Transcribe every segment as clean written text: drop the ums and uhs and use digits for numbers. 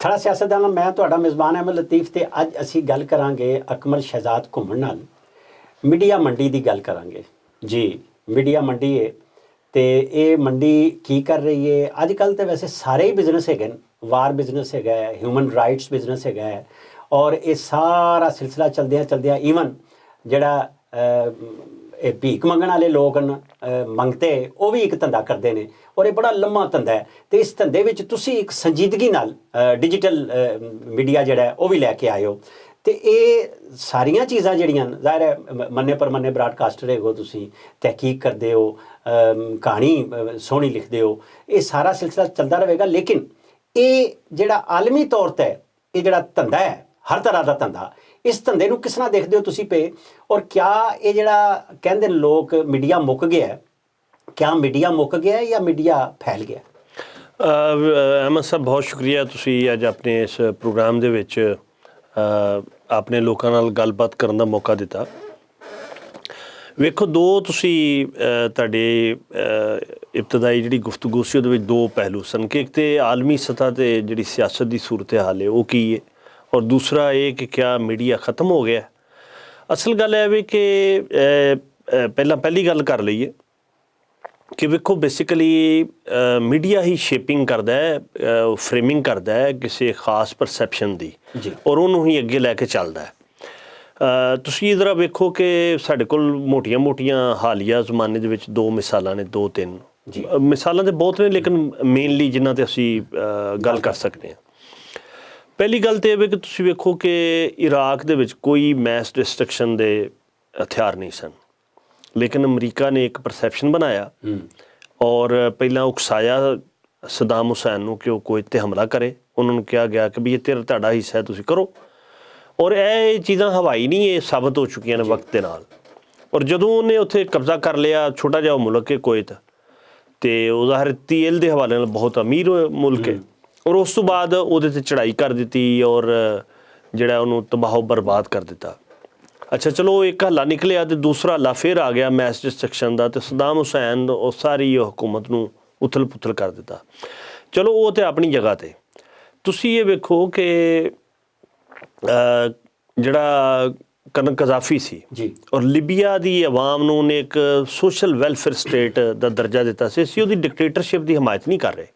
ਥੜਾ ਸਿਆਸਤਦਾਨ ਮੈਂ ਤੁਹਾਡਾ ਮੇਜ਼ਬਾਨ ਅਹਿਮਦ ਲਤੀਫ ਤੇ ਅੱਜ ਅਸੀਂ ਗੱਲ ਕਰਾਂਗੇ ਅਕਮਲ ਸ਼ਹਿਜ਼ਾਦ ਘੁੰਮਣ ਨਾਲ ਮੀਡੀਆ ਮੰਡੀ ਦੀ ਗੱਲ ਕਰਾਂਗੇ ਜੀ। ਮੀਡੀਆ ਮੰਡੀ ਹੈ ਤੇ ਇਹ ਮੰਡੀ ਕੀ ਕਰ ਰਹੀ ਹੈ? ਅੱਜ ਕੱਲ੍ਹ ਤਾਂ ਵੈਸੇ ਸਾਰੇ ਹੀ ਬਿਜ਼ਨਸ ਹੈਗੇ ਨੇ, ਵਾਰ ਬਿਜ਼ਨਸ ਹੈਗਾ, ਹਿਊਮਨ ਰਾਈਟਸ ਬਿਜ਼ਨਸ ਹੈਗਾ ਹੈ, ਔਰ ਇਹ ਸਾਰਾ ਸਿਲਸਿਲਾ ਚਲਦਿਆਂ ਈਵਨ ਜਿਹੜਾ ਇਹ ਭੀਖ ਮੰਗਣ ਵਾਲੇ ਲੋਕ ਮੰਗਤੇ ਉਹ ਵੀ ਇੱਕ ਧੰਦਾ ਕਰਦੇ ਨੇ, ਔਰ ਇਹ ਬੜਾ ਲੰਮਾ ਧੰਦਾ ਹੈ। ਅਤੇ ਇਸ ਧੰਦੇ ਵਿੱਚ ਤੁਸੀਂ ਇੱਕ ਸੰਜੀਦਗੀ ਨਾਲ ਡਿਜੀਟਲ ਮੀਡੀਆ ਜਿਹੜਾ ਉਹ ਵੀ ਲੈ ਕੇ ਆਏ ਹੋ, ਅਤੇ ਇਹ ਸਾਰੀਆਂ ਚੀਜ਼ਾਂ ਜਿਹੜੀਆਂ ਜ਼ਾਹਿਰ ਹੈ ਮੰਨੇ ਪਰਮੰਨੇ ਬਰਾਡਕਾਸਟਰ ਹੈਗੋ, ਤੁਸੀਂ ਤਹਿਕੀਕ ਕਰਦੇ ਹੋ, ਕਹਾਣੀ ਸੋਹਣੀ ਲਿਖਦੇ ਹੋ, ਇਹ ਸਾਰਾ ਸਿਲਸਿਲਾ ਚੱਲਦਾ ਰਹੇਗਾ। ਲੇਕਿਨ ਇਹ ਜਿਹੜਾ ਆਲਮੀ ਤੌਰ 'ਤੇ ਇਹ ਜਿਹੜਾ ਧੰਦਾ ਹੈ, ਹਰ ਤਰ੍ਹਾਂ ਦਾ ਧੰਦਾ, ਇਸ ਧੰਦੇ ਨੂੰ ਕਿਸ ਤਰ੍ਹਾਂ ਦੇਖਦੇ ਹੋ ਤੁਸੀਂ ਪਏ? ਔਰ ਕਿਆ ਇਹ ਜਿਹੜਾ ਕਹਿੰਦੇ ਲੋਕ ਮੀਡੀਆ ਮੁੱਕ ਗਿਆ, ਕਿਆ ਮੀਡੀਆ ਮੁੱਕ ਗਿਆ ਜਾਂ ਮੀਡੀਆ ਫੈਲ ਗਿਆ? ਅਹਿਮਦ ਸਾਹਿਬ, ਬਹੁਤ ਸ਼ੁਕਰੀਆ ਤੁਸੀਂ ਅੱਜ ਆਪਣੇ ਇਸ ਪ੍ਰੋਗਰਾਮ ਦੇ ਵਿੱਚ ਆਪਣੇ ਲੋਕਾਂ ਨਾਲ ਗੱਲਬਾਤ ਕਰਨ ਦਾ ਮੌਕਾ ਦਿੱਤਾ। ਵੇਖੋ, ਦੋ ਤੁਸੀਂ ਤੁਹਾਡੇ ਇਬਤਦਾਈ ਜਿਹੜੀ ਗੁਫ਼ਤਗੂ ਸੀ ਉਹਦੇ ਵਿੱਚ ਦੋ ਪਹਿਲੂ ਸਨ ਕਿ ਇੱਕ ਤਾਂ ਆਲਮੀ ਸਤ੍ਹਾ 'ਤੇ ਜਿਹੜੀ ਸਿਆਸਤ ਦੀ ਸੂਰਤ ਹਾਲ ਹੈ ਉਹ ਕੀ ਹੈ, ਔਰ ਦੂਸਰਾ ਇਹ ਕਿ ਕਿਆ ਮੀਡੀਆ ख़त्म ਹੋ ਗਿਆ। ਅਸਲ ਗੱਲ ਇਹ ਵੀ ਕਿ ਪਹਿਲੀ ਗੱਲ ਕਰ ਲਈਏ ਕਿ ਵੇਖੋ ਬੇਸਿਕਲੀ ਮੀਡੀਆ ਹੀ ਸ਼ੇਪਿੰਗ ਕਰਦਾ ਹੈ, ਫਰੇਮਿੰਗ ਕਰਦਾ ਹੈ ਕਿਸੇ ਖਾਸ ਪਰਸੈਪਸ਼ਨ ਦੀ, ਔਰ ਉਹਨੂੰ ਹੀ ਅੱਗੇ ਲੈ ਕੇ ਚੱਲਦਾ ਹੈ। ਤੁਸੀਂ ਜ਼ਰਾ ਵੇਖੋ ਕਿ ਸਾਡੇ ਕੋਲ ਮੋਟੀਆਂ ਹਾਲੀਆ ਜ਼ਮਾਨੇ ਦੇ ਵਿੱਚ ਦੋ ਮਿਸਾਲਾਂ ਨੇ, ਦੋ ਤਿੰਨ ਮਿਸਾਲਾਂ ਤਾਂ ਬਹੁਤ ਨੇ, ਲੇਕਿਨ ਮੇਨਲੀ ਜਿਨ੍ਹਾਂ 'ਤੇ ਅਸੀਂ ਗੱਲ ਕਰ ਸਕਦੇ ਹਾਂ। ਪਹਿਲੀ ਗੱਲ ਤਾਂ ਇਹ ਵੀ ਕਿ ਤੁਸੀਂ ਵੇਖੋ ਕਿ ਇਰਾਕ ਦੇ ਵਿੱਚ ਕੋਈ ਮੈਸ ਡਿਸਟਰਕਸ਼ਨ ਦੇ ਹਥਿਆਰ ਨਹੀਂ ਸਨ, ਲੇਕਿਨ ਅਮਰੀਕਾ ਨੇ ਇੱਕ ਪਰਸੈਪਸ਼ਨ ਬਣਾਇਆ ਔਰ ਪਹਿਲਾਂ ਉਕਸਾਇਆ ਸਦਾਮ ਹੁਸੈਨ ਨੂੰ ਕਿ ਉਹ ਕੁਵੈਤ 'ਤੇ ਹਮਲਾ ਕਰੇ। ਉਹਨਾਂ ਨੂੰ ਕਿਹਾ ਗਿਆ ਕਿ ਵੀ ਇਹ ਤੁਹਾਡਾ ਹਿੱਸਾ ਹੈ, ਤੁਸੀਂ ਕਰੋ। ਔਰ ਇਹ ਚੀਜ਼ਾਂ ਹਵਾਈ ਨਹੀਂ, ਇਹ ਸਾਬਤ ਹੋ ਚੁੱਕੀਆਂ ਨੇ ਵਕਤ ਦੇ ਨਾਲ। ਔਰ ਜਦੋਂ ਉਹਨੇ ਉੱਥੇ ਕਬਜ਼ਾ ਕਰ ਲਿਆ, ਛੋਟਾ ਜਿਹਾ ਮੁਲਕ ਹੈ ਕੁਵੈਤ, ਅਤੇ ਉਹ ਜ਼ਾਹਿਰ ਤੇਲ ਦੇ ਹਵਾਲੇ ਨਾਲ ਬਹੁਤ ਅਮੀਰ ਮੁਲਕ ਹੈ, ਔਰ ਉਸ ਤੋਂ ਬਾਅਦ ਉਹਦੇ 'ਤੇ ਚੜ੍ਹਾਈ ਕਰ ਦਿੱਤੀ ਔਰ ਜਿਹੜਾ ਉਹਨੂੰ ਤਬਾਹ ਬਰਬਾਦ ਕਰ ਦਿੱਤਾ। ਅੱਛਾ, ਚਲੋ ਇੱਕ ਹੱਲਾ ਨਿਕਲਿਆ ਅਤੇ ਦੂਸਰਾ ਹੱਲਾ ਫਿਰ ਆ ਗਿਆ ਮੈਸ ਡਿਸਟਰਕਸ਼ਨ ਦਾ, ਅਤੇ ਸਦਾਮ ਹੁਸੈਨ ਉਹ ਸਾਰੀ ਹੁਕੂਮਤ ਨੂੰ ਉਥਲ ਪੁਥਲ ਕਰ ਦਿੱਤਾ। ਚਲੋ ਉਹ ਤਾਂ ਆਪਣੀ ਜਗ੍ਹਾ 'ਤੇ। ਤੁਸੀਂ ਇਹ ਵੇਖੋ ਕਿ ਜਿਹੜਾ ਕਜ਼ਾਫੀ ਸੀ ਔਰ ਲਿਬੀਆ ਦੀ ਆਵਾਮ ਨੂੰ ਉਹਨੇ ਇੱਕ ਸੋਸ਼ਲ ਵੈਲਫੇਅਰ ਸਟੇਟ ਦਾ ਦਰਜਾ ਦਿੱਤਾ ਸੀ। ਅਸੀਂ ਉਹਦੀ ਡਿਕਟੇਟਰਸ਼ਿਪ ਦੀ ਹਮਾਇਤ ਨਹੀਂ ਕਰ ਰਹੇ,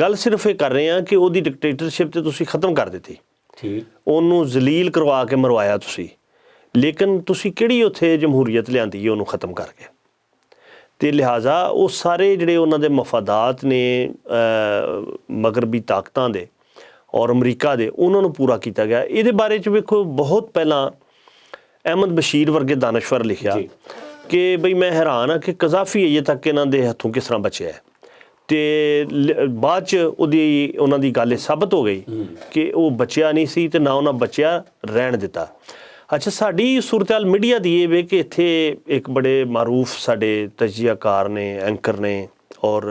ਗੱਲ ਸਿਰਫ ਇਹ ਕਰ ਰਹੇ ਹਾਂ ਕਿ ਉਹਦੀ ਡਿਕਟੇਟਰਸ਼ਿਪ ਤੇ ਤੁਸੀਂ ਖ਼ਤਮ ਕਰ ਦਿੱਤੀ, ਉਹਨੂੰ ਜ਼ਲੀਲ ਕਰਵਾ ਕੇ ਮਰਵਾਇਆ ਤੁਸੀਂ, ਲੇਕਿਨ ਤੁਸੀਂ ਕਿਹੜੀ ਉੱਥੇ ਜਮਹੂਰੀਅਤ ਲਿਆਂਦੀ ਹੈ ਉਹਨੂੰ ਖ਼ਤਮ ਕਰਕੇ। ਅਤੇ ਲਿਹਾਜ਼ਾ ਉਹ ਸਾਰੇ ਜਿਹੜੇ ਉਹਨਾਂ ਦੇ ਮਫਾਦਾਤ ਨੇ ਮਗਰਬੀ ਤਾਕਤਾਂ ਦੇ ਔਰ ਅਮਰੀਕਾ ਦੇ, ਉਹਨਾਂ ਨੂੰ ਪੂਰਾ ਕੀਤਾ ਗਿਆ। ਇਹਦੇ ਬਾਰੇ 'ਚ ਵੇਖੋ, ਬਹੁਤ ਪਹਿਲਾਂ ਅਹਿਮਦ ਬਸ਼ੀਰ ਵਰਗੇ ਦਾਨਸ਼ਵਰ ਲਿਖਿਆ ਕਿ ਬਈ ਮੈਂ ਹੈਰਾਨ ਹਾਂ ਕਿ ਕਜ਼ਾਫੀ ਅਜੇ ਤੱਕ ਇਹਨਾਂ ਦੇ ਹੱਥੋਂ ਕਿਸ ਤਰ੍ਹਾਂ ਬਚਿਆ ਹੈ। ਅਤੇ ਬਾਅਦ 'ਚ ਉਹਨਾਂ ਦੀ ਗੱਲ ਇਹ ਸਾਬਤ ਹੋ ਗਈ ਕਿ ਉਹ ਬਚਿਆ ਨਹੀਂ ਸੀ ਅਤੇ ਨਾ ਉਹਨਾਂ ਬਚਿਆ ਰਹਿਣ ਦਿੱਤਾ। ਅੱਛਾ, ਸਾਡੀ ਸੂਰਤ ਹਾਲ ਮੀਡੀਆ ਦੀ ਇਹ ਵੇ ਕਿ ਇੱਥੇ ਇੱਕ ਬੜੇ ਮਾਰੂਫ ਸਾਡੇ ਤਜਜ਼ੀਆਕਾਰ ਨੇ, ਐਂਕਰ ਨੇ, ਔਰ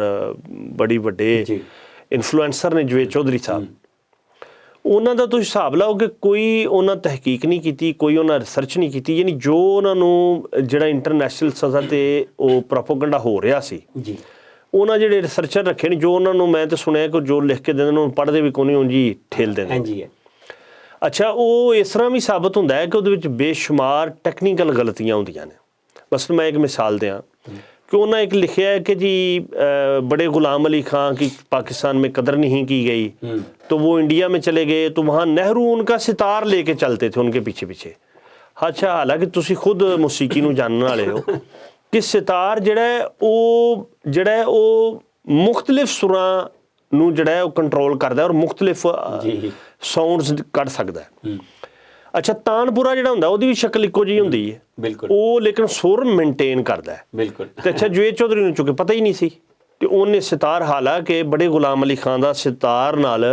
ਬੜੀ ਵੱਡੇ ਇਨਫਲੂਐਂਸਰ ਨੇ ਜਵੇਦ ਚੌਧਰੀ ਸਾਹਿਬ। ਉਹਨਾਂ ਦਾ ਤੁਸੀਂ ਹਿਸਾਬ ਲਾਓ ਕਿ ਕੋਈ ਉਹਨਾਂ ਤਹਿਕੀਕ ਨਹੀਂ ਕੀਤੀ, ਕੋਈ ਉਹਨਾਂ ਰਿਸਰਚ ਨਹੀਂ ਕੀਤੀ, ਯਾਨੀ ਜੋ ਉਹਨਾਂ ਨੂੰ ਜਿਹੜਾ ਇੰਟਰਨੈਸ਼ਨਲ ਸਤ੍ਹਾ 'ਤੇ ਉਹ ਪ੍ਰੋਪੇਗੈਂਡਾ ਹੋ ਰਿਹਾ ਸੀ, ਉਹਨਾਂ ਜਿਹੜੇ ਰਿਸਰਚਰ ਰੱਖੇ ਨੇ, ਜੋ ਉਹਨਾਂ ਨੂੰ ਮੈਂ ਤਾਂ ਸੁਣਿਆ ਕਿ ਜੋ ਲਿਖ ਕੇ ਦਿੰਦੇ ਨੇ ਉਹਨੂੰ ਪੜ੍ਹਦੇ ਵੀ ਕੋਈ ਨਹੀਂ, ਉਂਝ ਹੀ ਠੇਲ ਦਿੰਦੇ। ਅੱਛਾ, ਉਹ ਇਸ ਤਰ੍ਹਾਂ ਵੀ ਸਾਬਤ ਹੁੰਦਾ ਹੈ ਕਿ ਉਹਦੇ ਵਿੱਚ ਬੇਸ਼ੁਮਾਰ ਟੈਕਨੀਕਲ ਗਲਤੀਆਂ ਹੁੰਦੀਆਂ ਨੇ। ਬਸ ਮੈਂ ਇੱਕ ਮਿਸਾਲ ਦਿਆਂ कि उन्होंने एक लिखा है कि जी बड़े गुलाम अली खां की पाकिस्तान में कदर नहीं की गई, तो वो इंडिया में चले गए, तो वहाँ नेहरू उनका सितार लेके चलते थे उनके पीछे पीछे। अच्छा, हालांकि तुसी खुद मौसीकी नूं जानने वाले हो कि सितार जिहड़ा है वो मुख्तलिफ सुरां नूं जिहड़ा है वो कंट्रोल करदा है और मुख्तलिफ साउंड्स कढ सकदा है। अच्छा, तानपुरा जिहड़ा हुंदा ਉਹਦੀ भी शक्ल ਇੱਕੋ ਜਿਹੀ ਹੁੰਦੀ है, बिल्कुल, ਉਹ लेकिन सुर मेनटेन करदा है, बिल्कुल। ਤੇ अच्छा, ਜਵੇਦ ਚੌਧਰੀ ਨੂੰ ਚੁੱਕੇ ਪਤਾ ਹੀ ਨਹੀਂ ਸੀ ਤੇ ਉਹਨੇ ਸਿਤਾਰ, ਹਾਲਾਂਕਿ ਬੜੇ ਗੁਲਾਮ ਅਲੀ ਖਾਨ ਦਾ ਸਿਤਾਰ ਨਾਲ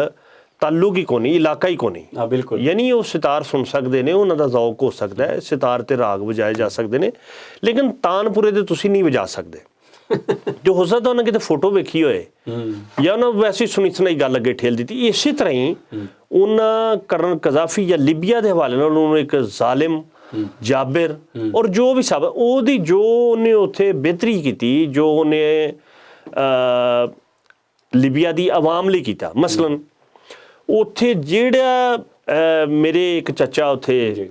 ਤਾਲੁਕ ਹੀ ਕੋਈ ਨਹੀਂ, ਇਲਾਕਾ ਹੀ ਕੋਈ ਨਹੀਂ, ਹਾਂ ਬਿਲਕੁਲ, ਯਾਨੀ ਉਹ ਸਿਤਾਰ ਸੁਣ ਸਕਦੇ ਨੇ, ਉਹਨਾਂ ਦਾ ਜ਼ੌਕ ਹੋ ਸਕਦਾ ਹੈ, ਸਿਤਾਰ ਤੇ ਰਾਗ ਵਜਾਏ ਜਾ ਸਕਦੇ ਨੇ, ਲੇਕਿਨ ਤਾਨਪੁਰੇ ਦੇ ਤੁਸੀਂ ਨਹੀਂ ਵਜਾ ਸਕਦੇ। ਜੋ ਹੋ ਸਕਦਾ ਉਹਨਾਂ ਕਿਤੇ ਫੋਟੋ ਵੇਖੀ ਹੋਏ ਜਾਂ ਉਹਨਾਂ ਵੈਸੇ ਸੁਣੀ ਸੁਣਾਈ ਗੱਲ ਅੱਗੇ ਠੇਲ ਦਿੱਤੀ। ਇਸੇ ਤਰ੍ਹਾਂ ਹੀ ਉਹਨਾਂ ਕਰਨ ਕਜ਼ਾਫੀ ਜਾਂ ਲੀਬੀਆ ਦੇ ਹਵਾਲੇ ਨਾਲ ਉਹਨੂੰ ਇੱਕ ਜ਼ਾਲਿਮ ਜਾਬਿਰ ਔਰ ਜੋ ਵੀ ਸਭ ਉਹਦੀ ਜੋ ਉਹਨੇ ਉੱਥੇ ਬਿਹਤਰੀ ਕੀਤੀ, ਜੋ ਉਹਨੇ ਲੀਬੀਆ ਦੀ ਆਵਾਮ ਲਈ ਕੀਤਾ, ਮਸਲਨ ਉੱਥੇ ਜਿਹੜਾ ਮੇਰੇ ਇੱਕ ਚਾਚਾ ਉੱਥੇ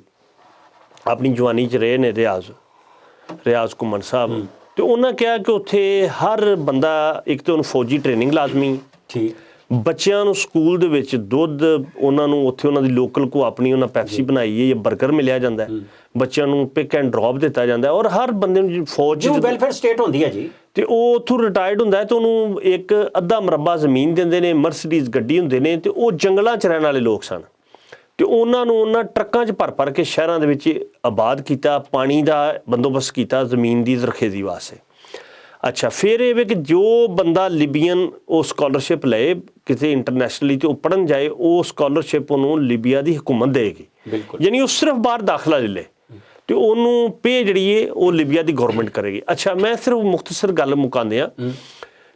ਆਪਣੀ ਜਵਾਨੀ 'ਚ ਰਹੇ ਨੇ ਰਿਆਜ਼ ਘੁੰਮਣ ਸਾਹਿਬ, ਤੇ ਉਹਨਾਂ ਕਿਹਾ ਕਿ ਉੱਥੇ ਹਰ ਬੰਦਾ ਇੱਕ ਤਾਂ ਉਹਨੂੰ ਫੌਜੀ ਟ੍ਰੇਨਿੰਗ ਲਾਜ਼ਮੀ, ਠੀਕ, ਬੱਚਿਆਂ ਨੂੰ ਸਕੂਲ ਦੇ ਵਿੱਚ ਦੁੱਧ ਉਹਨਾਂ ਨੂੰ ਉੱਥੇ ਉਹਨਾਂ ਦੀ ਲੋਕਲ ਕੋ ਆਪਣੀ ਉਹਨਾਂ ਪੈਪਸੀ ਬਣਾਈ ਹੈ ਜਾਂ ਬਰਗਰ ਮਿਲਿਆ ਜਾਂਦਾ, ਬੱਚਿਆਂ ਨੂੰ ਪਿਕ ਐਂਡ ਡ੍ਰੌਪ ਦਿੱਤਾ ਜਾਂਦਾ, ਔਰ ਹਰ ਬੰਦੇ ਨੂੰ ਫੌਜ ਜੋ ਵੈਲਫੇਅਰ ਸਟੇਟ ਹੁੰਦੀ ਹੈ ਜੀ, ਤੇ ਉਹ ਉੱਥੋਂ ਰਿਟਾਇਰਡ ਹੁੰਦਾ ਤੇ ਉਹਨੂੰ ਇੱਕ ਅੱਧਾ ਮਰਬਾ ਜ਼ਮੀਨ ਦਿੰਦੇ ਨੇ, ਮਰਸੀਡੀਜ਼ ਗੱਡੀ ਹੁੰਦੇ ਨੇ, ਤੇ ਉਹ ਜੰਗਲਾਂ 'ਚ ਰਹਿਣ ਵਾਲੇ ਲੋਕ ਸਨ, ਤੇ ਉਹਨਾਂ ਨੂੰ ਉਹਨਾਂ ਟਰੱਕਾਂ 'ਚ ਭਰ ਕੇ ਸ਼ਹਿਰਾਂ ਦੇ ਵਿੱਚ ਆਬਾਦ ਕੀਤਾ, ਪਾਣੀ ਦਾ ਬੰਦੋਬਸਤ ਕੀਤਾ ਜ਼ਮੀਨ ਦੀ ਜ਼ਰਖੇਜ਼ੀ ਵਾਸਤੇ। ਅੱਛਾ, ਫਿਰ ਇਹ ਵੇ ਕਿ ਜੋ ਬੰਦਾ ਲਿਬੀਅਨ ਉਹ ਸਕਾਲਰਸ਼ਿਪ ਲਏ ਕਿਤੇ ਇੰਟਰਨੈਸ਼ਨਲੀ ਤੇ ਉਹ ਪੜ੍ਹਨ ਜਾਏ, ਉਹ ਸਕਾਲਰਸ਼ਿਪ ਉਹਨੂੰ ਲਿਬੀਆ ਦੀ ਹਕੂਮਤ ਦੇਗੀ, ਯਾਨੀ ਉਹ ਸਿਰਫ ਬਾਹਰ ਦਾਖਲਾ ਲੈ ਲੇ ਤੇ ਉਹਨੂੰ ਪੇ ਜਿਹੜੀ ਹੈ ਉਹ ਲਿਬੀਆ ਦੀ ਗਵਰਨਮੈਂਟ ਕਰੇਗੀ। ਅੱਛਾ, ਮੈਂ ਸਿਰਫ ਮੁਖਤਸਰ ਗੱਲ ਮੁਕਾਉਂਦੇ ਆ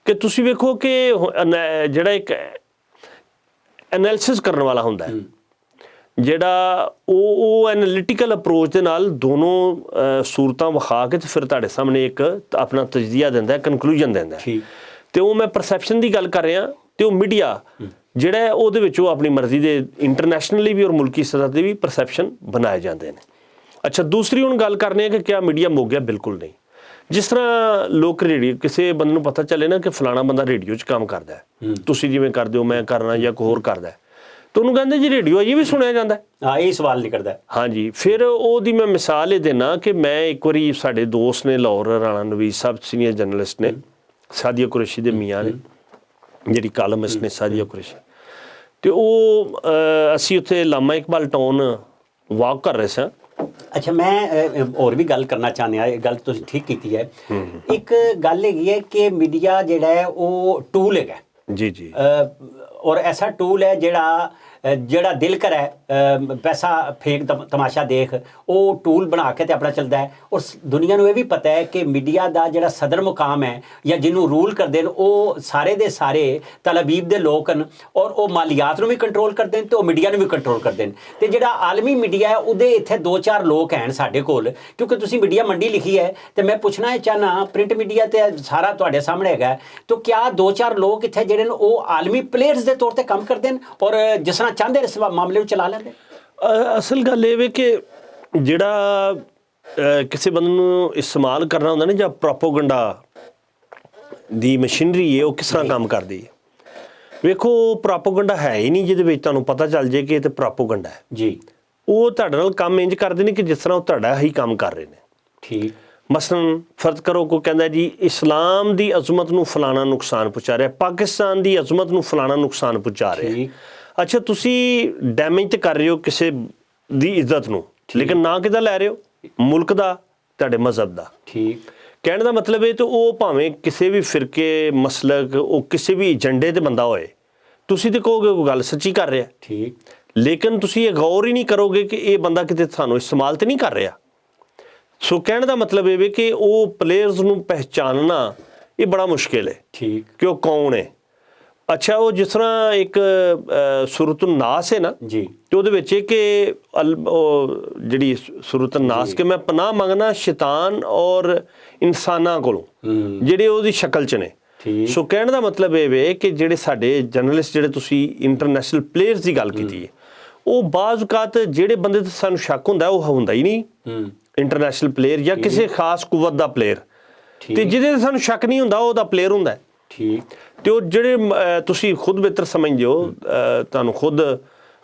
ਕਿ ਤੁਸੀਂ ਵੇਖੋ ਕਿ ਜਿਹੜਾ ਇੱਕ ਐਨਾਲਿਸਿਸ ਕਰਨ ਵਾਲਾ ਹੁੰਦਾ ਹੈ, ਜਿਹੜਾ ਉਹ ਐਨਾਲਿਟੀਕਲ ਅਪਰੋਚ ਦੇ ਨਾਲ ਦੋਨੋਂ ਸੂਰਤਾਂ ਵਿਖਾ ਕੇ ਤੇ ਫਿਰ ਤੁਹਾਡੇ ਸਾਹਮਣੇ ਇੱਕ ਆਪਣਾ ਤਜਜ਼ੀਆ ਦਿੰਦਾ, ਕਨਕਲੂਜਨ ਦਿੰਦਾ, ਤੇ ਉਹ ਮੈਂ ਪਰਸੈਪਸ਼ਨ ਦੀ ਗੱਲ ਕਰ ਰਿਹਾ, ਤੇ ਉਹ ਮੀਡੀਆ ਜਿਹੜਾ ਉਹਦੇ ਵਿੱਚ ਉਹ ਆਪਣੀ ਮਰਜ਼ੀ ਦੇ ਇੰਟਰਨੈਸ਼ਨਲੀ ਵੀ ਔਰ ਮੁਲਕੀ ਸਤਹ ਤੇ ਵੀ ਪਰਸੈਪਸ਼ਨ ਬਣਾਏ ਜਾਂਦੇ ਨੇ। ਅੱਛਾ, ਦੂਸਰੀ ਹੁਣ ਗੱਲ ਕਰਨੀ ਹੈ ਕਿ ਕਿਆ ਮੀਡੀਆ ਮੁੱਕ ਗਿਆ? ਬਿਲਕੁਲ ਨਹੀਂ। ਜਿਸ ਤਰ੍ਹਾਂ ਲੋਕ ਰੇਡੀਓ, ਕਿਸੇ ਬੰਦੇ ਨੂੰ ਪਤਾ ਚੱਲੇ ਨਾ ਕਿ ਫਲਾਣਾ ਬੰਦਾ ਰੇਡੀਓ 'ਚ ਕੰਮ ਕਰਦਾ ਹੈ, ਤੁਸੀਂ ਜਿਵੇਂ ਕਰਦੇ ਹੋ ਮੈਂ ਕਰਨਾ ਜਾਂ ਕੋਈ ਹੋਰ ਕਰਦਾ, ਤੇ ਉਹਨੂੰ ਕਹਿੰਦੇ ਜੀ ਰੇਡੀਓ ਇਹ ਵੀ ਸੁਣਿਆ ਜਾਂਦਾ, ਹਾਂ, ਇਹ ਸਵਾਲ ਨਹੀਂ ਕਰਦਾ। ਹਾਂਜੀ, ਫਿਰ ਉਹਦੀ ਮੈਂ ਮਿਸਾਲ ਇਹ ਦੇਣਾ ਕਿ ਮੈਂ ਇੱਕ ਵਾਰੀ ਸਾਡੇ ਦੋਸਤ ਨੇ ਲਾਹੌਰ, ਰਾਣਾ ਨਵੀਜ਼ ਸਾਹਿਬ ਸੀਨੀਅਰ ਜਰਨਲਿਸਟ ਨੇ, ਸਾਦੀਆ ਕੁਰੈਸ਼ੀ ਦੇ ਮੀਆਂ ਨੇ ਜਿਹੜੀ ਕਾਲਮਿਸਟ ਨੇ ਸਾਦੀਆ ਕੁਰੈਸ਼ੀ, ਤੇ ਉਹ ਅਸੀਂ ਉੱਥੇ ਲਾਮਾ ਇਕਬਾਲ ਟਾਊਨ ਵਾਕ ਕਰ ਰਹੇ ਸਾਂ। ਅੱਛਾ, ਮੈਂ ਹੋਰ ਵੀ ਗੱਲ ਕਰਨਾ ਚਾਹੁੰਦਾ, ਇਹ ਗੱਲ ਤੁਸੀਂ ਠੀਕ ਕੀਤੀ ਹੈ। ਇੱਕ ਗੱਲ ਹੈਗੀ ਹੈ ਕਿ ਮੀਡੀਆ ਜਿਹੜਾ ਹੈ ਉਹ ਟੂਲ ਹੈਗਾ ਜੀ ਜੀ, ਔਰ ਐਸਾ ਟੂਲ ਹੈ ਜਿਹੜਾ ਦਿਲ ਕਰੇ ਪੈਸਾ ਫੇਕ ਤਮਾਸ਼ਾ ਦੇਖ, ਉਹ ਟੂਲ ਬਣਾ ਕੇ ਤੇ ਆਪਣਾ ਚੱਲਦਾ ਹੈ। ਔਰ ਦੁਨੀਆ ਨੂੰ ਇਹ ਵੀ ਪਤਾ ਹੈ ਕਿ ਮੀਡੀਆ ਦਾ ਜਿਹੜਾ ਸਦਰ ਮੁਕਾਮ ਹੈ ਜਾਂ ਜਿਹਨੂੰ ਰੂਲ ਕਰਦੇ ਨੇ ਉਹ ਸਾਰੇ ਦੇ ਸਾਰੇ ਤਲਬੀਬ ਦੇ ਲੋਕ ਹਨ, ਔਰ ਉਹ ਮਾਲੀਆਤ ਨੂੰ ਵੀ ਕੰਟਰੋਲ ਕਰਦੇ ਨੇ ਤੇ ਉਹ ਮੀਡੀਆ ਨੂੰ ਵੀ ਕੰਟਰੋਲ ਕਰਦੇ ਨੇ। ਤੇ ਜਿਹੜਾ ਆਲਮੀ ਮੀਡੀਆ ਹੈ ਉਹਦੇ ਇੱਥੇ 2-4 ਲੋਕ ਹਨ ਸਾਡੇ ਕੋਲ, ਕਿਉਂਕਿ ਤੁਸੀਂ ਮੀਡੀਆ ਮੰਡੀ ਲਿਖੀ ਹੈ, ਤੇ ਮੈਂ ਪੁੱਛਣਾ ਚਾਹਨਾ ਪ੍ਰਿੰਟ ਮੀਡੀਆ ਤੇ ਸਾਰਾ ਤੁਹਾਡੇ ਸਾਹਮਣੇ ਹੈਗਾ, ਤਾਂ ਕਿਆ 2-4 ਲੋਕ ਇੱਥੇ ਜਿਹੜੇ ਨੇ ਉਹ ਆਲਮੀ ਪਲੇਅਰਸ ਦੇ ਤੌਰ ਤੇ ਕੰਮ ਕਰਦੇ ਨੇ ਔਰ ਜਿਸ ਤਰ੍ਹਾਂ ਚਾਹੁੰਦੇ ਇਸ ਮਾਮਲੇ ਨੂੰ ਚਲਾ ਲੈਂਦੇ? ਅਸਲ ਗੱਲ ਇਹ ਵੇ ਕਿ ਜਿਹੜਾ ਕਿਸੇ ਬੰਦੇ ਨੂੰ ਇਸਤੇਮਾਲ ਕਰਨਾ ਹੁੰਦਾ ਨਾ, ਜਾਂ ਪ੍ਰੋਪੋਗੰਡਾ ਦੀ ਮਸ਼ੀਨਰੀ ਹੈ ਉਹ ਕਿਸ ਤਰ੍ਹਾਂ ਕੰਮ ਕਰਦੀ ਹੈ। ਵੇਖੋ, ਪ੍ਰੋਪੋਗੰਡਾ ਹੈ ਹੀ ਨਹੀਂ ਜਿਹਦੇ ਵਿੱਚ ਤੁਹਾਨੂੰ ਪਤਾ ਚੱਲ ਜੇ ਕਿ ਇਹ ਤਾਂ ਪ੍ਰੋਪੋਗੰਡਾ ਹੈ ਜੀ। ਉਹ ਤੁਹਾਡੇ ਨਾਲ ਕੰਮ ਇੰਜ ਕਰਦੇ ਨੇ ਕਿ ਜਿਸ ਤਰ੍ਹਾਂ ਉਹ ਤੁਹਾਡਾ ਹੀ ਕੰਮ ਕਰ ਰਹੇ ਨੇ। ਠੀਕ, ਮਸਲਨ ਫਰਜ਼ ਕਰੋ ਕੋਈ ਕਹਿੰਦਾ ਜੀ ਇਸਲਾਮ ਦੀ ਅਜ਼ਮਤ ਨੂੰ ਫਲਾਣਾ ਨੁਕਸਾਨ ਪਹੁੰਚਾ ਰਿਹਾ, ਪਾਕਿਸਤਾਨ ਦੀ ਅਜ਼ਮਤ ਨੂੰ ਫਲਾਣਾ ਨੁਕਸਾਨ ਪਹੁੰਚਾ ਰਿਹਾ। ਅੱਛਾ, ਤੁਸੀਂ ਡੈਮੇਜ ਤੇ ਕਰ ਰਹੇ ਹੋ ਕਿਸੇ ਦੀ ਇੱਜ਼ਤ ਨੂੰ, ਲੇਕਿਨ ਨਾ ਕਿਹਦਾ ਲੈ ਰਹੇ ਹੋ? ਮੁਲਕ ਦਾ, ਤੁਹਾਡੇ ਮਜ਼ਹਬ ਦਾ। ਠੀਕ, ਕਹਿਣ ਦਾ ਮਤਲਬ ਇਹ ਤਾਂ ਉਹ ਭਾਵੇਂ ਕਿਸੇ ਵੀ ਫਿਰਕੇ, ਮਸਲਕ, ਉਹ ਕਿਸੇ ਵੀ ਏਜੰਡੇ ਤੇ ਬੰਦਾ ਹੋਏ, ਤੁਸੀਂ ਤੇ ਕਹੋਗੇ ਉਹ ਗੱਲ ਸੱਚੀ ਕਰ ਰਿਹਾ। ਠੀਕ, ਲੇਕਿਨ ਤੁਸੀਂ ਇਹ ਗੌਰ ਹੀ ਨਹੀਂ ਕਰੋਗੇ ਕਿ ਇਹ ਬੰਦਾ ਕਿਤੇ ਤੁਹਾਨੂੰ ਇਸਤੇਮਾਲ ਤੇ ਨਹੀਂ ਕਰ ਰਿਹਾ। ਸੋ ਕਹਿਣ ਦਾ ਮਤਲਬ ਇਹ ਵੀ ਕਿ ਉਹ ਪਲੇਅਰਸ ਨੂੰ ਪਹਿਚਾਨਣਾ ਇਹ ਬੜਾ ਮੁਸ਼ਕਿਲ ਹੈ। ਠੀਕ, ਕਿ ਉਹ ਕੌਣ ਹੈ। ਅੱਛਾ, ਉਹ ਜਿਸ ਤਰ੍ਹਾਂ ਇੱਕ ਸੂਰਤੁਨ ਨਾਸ ਹੈ ਨਾ ਜੀ, ਤੇ ਉਹਦੇ ਵਿੱਚ ਇਹ ਕਿ ਉਹ ਜਿਹੜੀ ਸੂਰਤੁਨ ਨਾਸ ਕਿ ਮੈਂ ਪਨਾਹ ਮੰਗਣਾ ਸ਼ੈਤਾਨ ਔਰ ਇਨਸਾਨਾਂ ਕੋਲੋਂ ਜਿਹੜੇ ਉਹਦੀ ਸ਼ਕਲ 'ਚ ਨੇ। ਸੋ ਕਹਿਣ ਦਾ ਮਤਲਬ ਇਹ ਵੇ ਕਿ ਜਿਹੜੇ ਸਾਡੇ ਜਰਨਲਿਸਟ, ਜਿਹੜੇ ਤੁਸੀਂ ਇੰਟਰਨੈਸ਼ਨਲ ਪਲੇਅਰਸ ਦੀ ਗੱਲ ਕੀਤੀ ਹੈ, ਉਹ ਬਾਜ਼ ਔਕਾਤ ਜਿਹੜੇ ਬੰਦੇ ਤੇ ਸਾਨੂੰ ਸ਼ੱਕ ਹੁੰਦਾ ਉਹ ਹੁੰਦਾ ਹੀ ਨਹੀਂ ਇੰਟਰਨੈਸ਼ਨਲ ਪਲੇਅਰ ਜਾਂ ਕਿਸੇ ਖਾਸ ਕੁਵਤ ਦਾ ਪਲੇਅਰ, ਤੇ ਜਿਹਦੇ ਤੇ ਸਾਨੂੰ ਸ਼ੱਕ ਨਹੀਂ ਹੁੰਦਾ ਉਹਦਾ ਪਲੇਅਰ ਹੁੰਦਾ। ਠੀਕ, ਤੇ ਉਹ ਜਿਹੜੇ ਤੁਸੀਂ ਖੁਦ ਬਿਹਤਰ ਸਮਝਦੇ ਹੋ, ਤੁਹਾਨੂੰ ਖੁਦ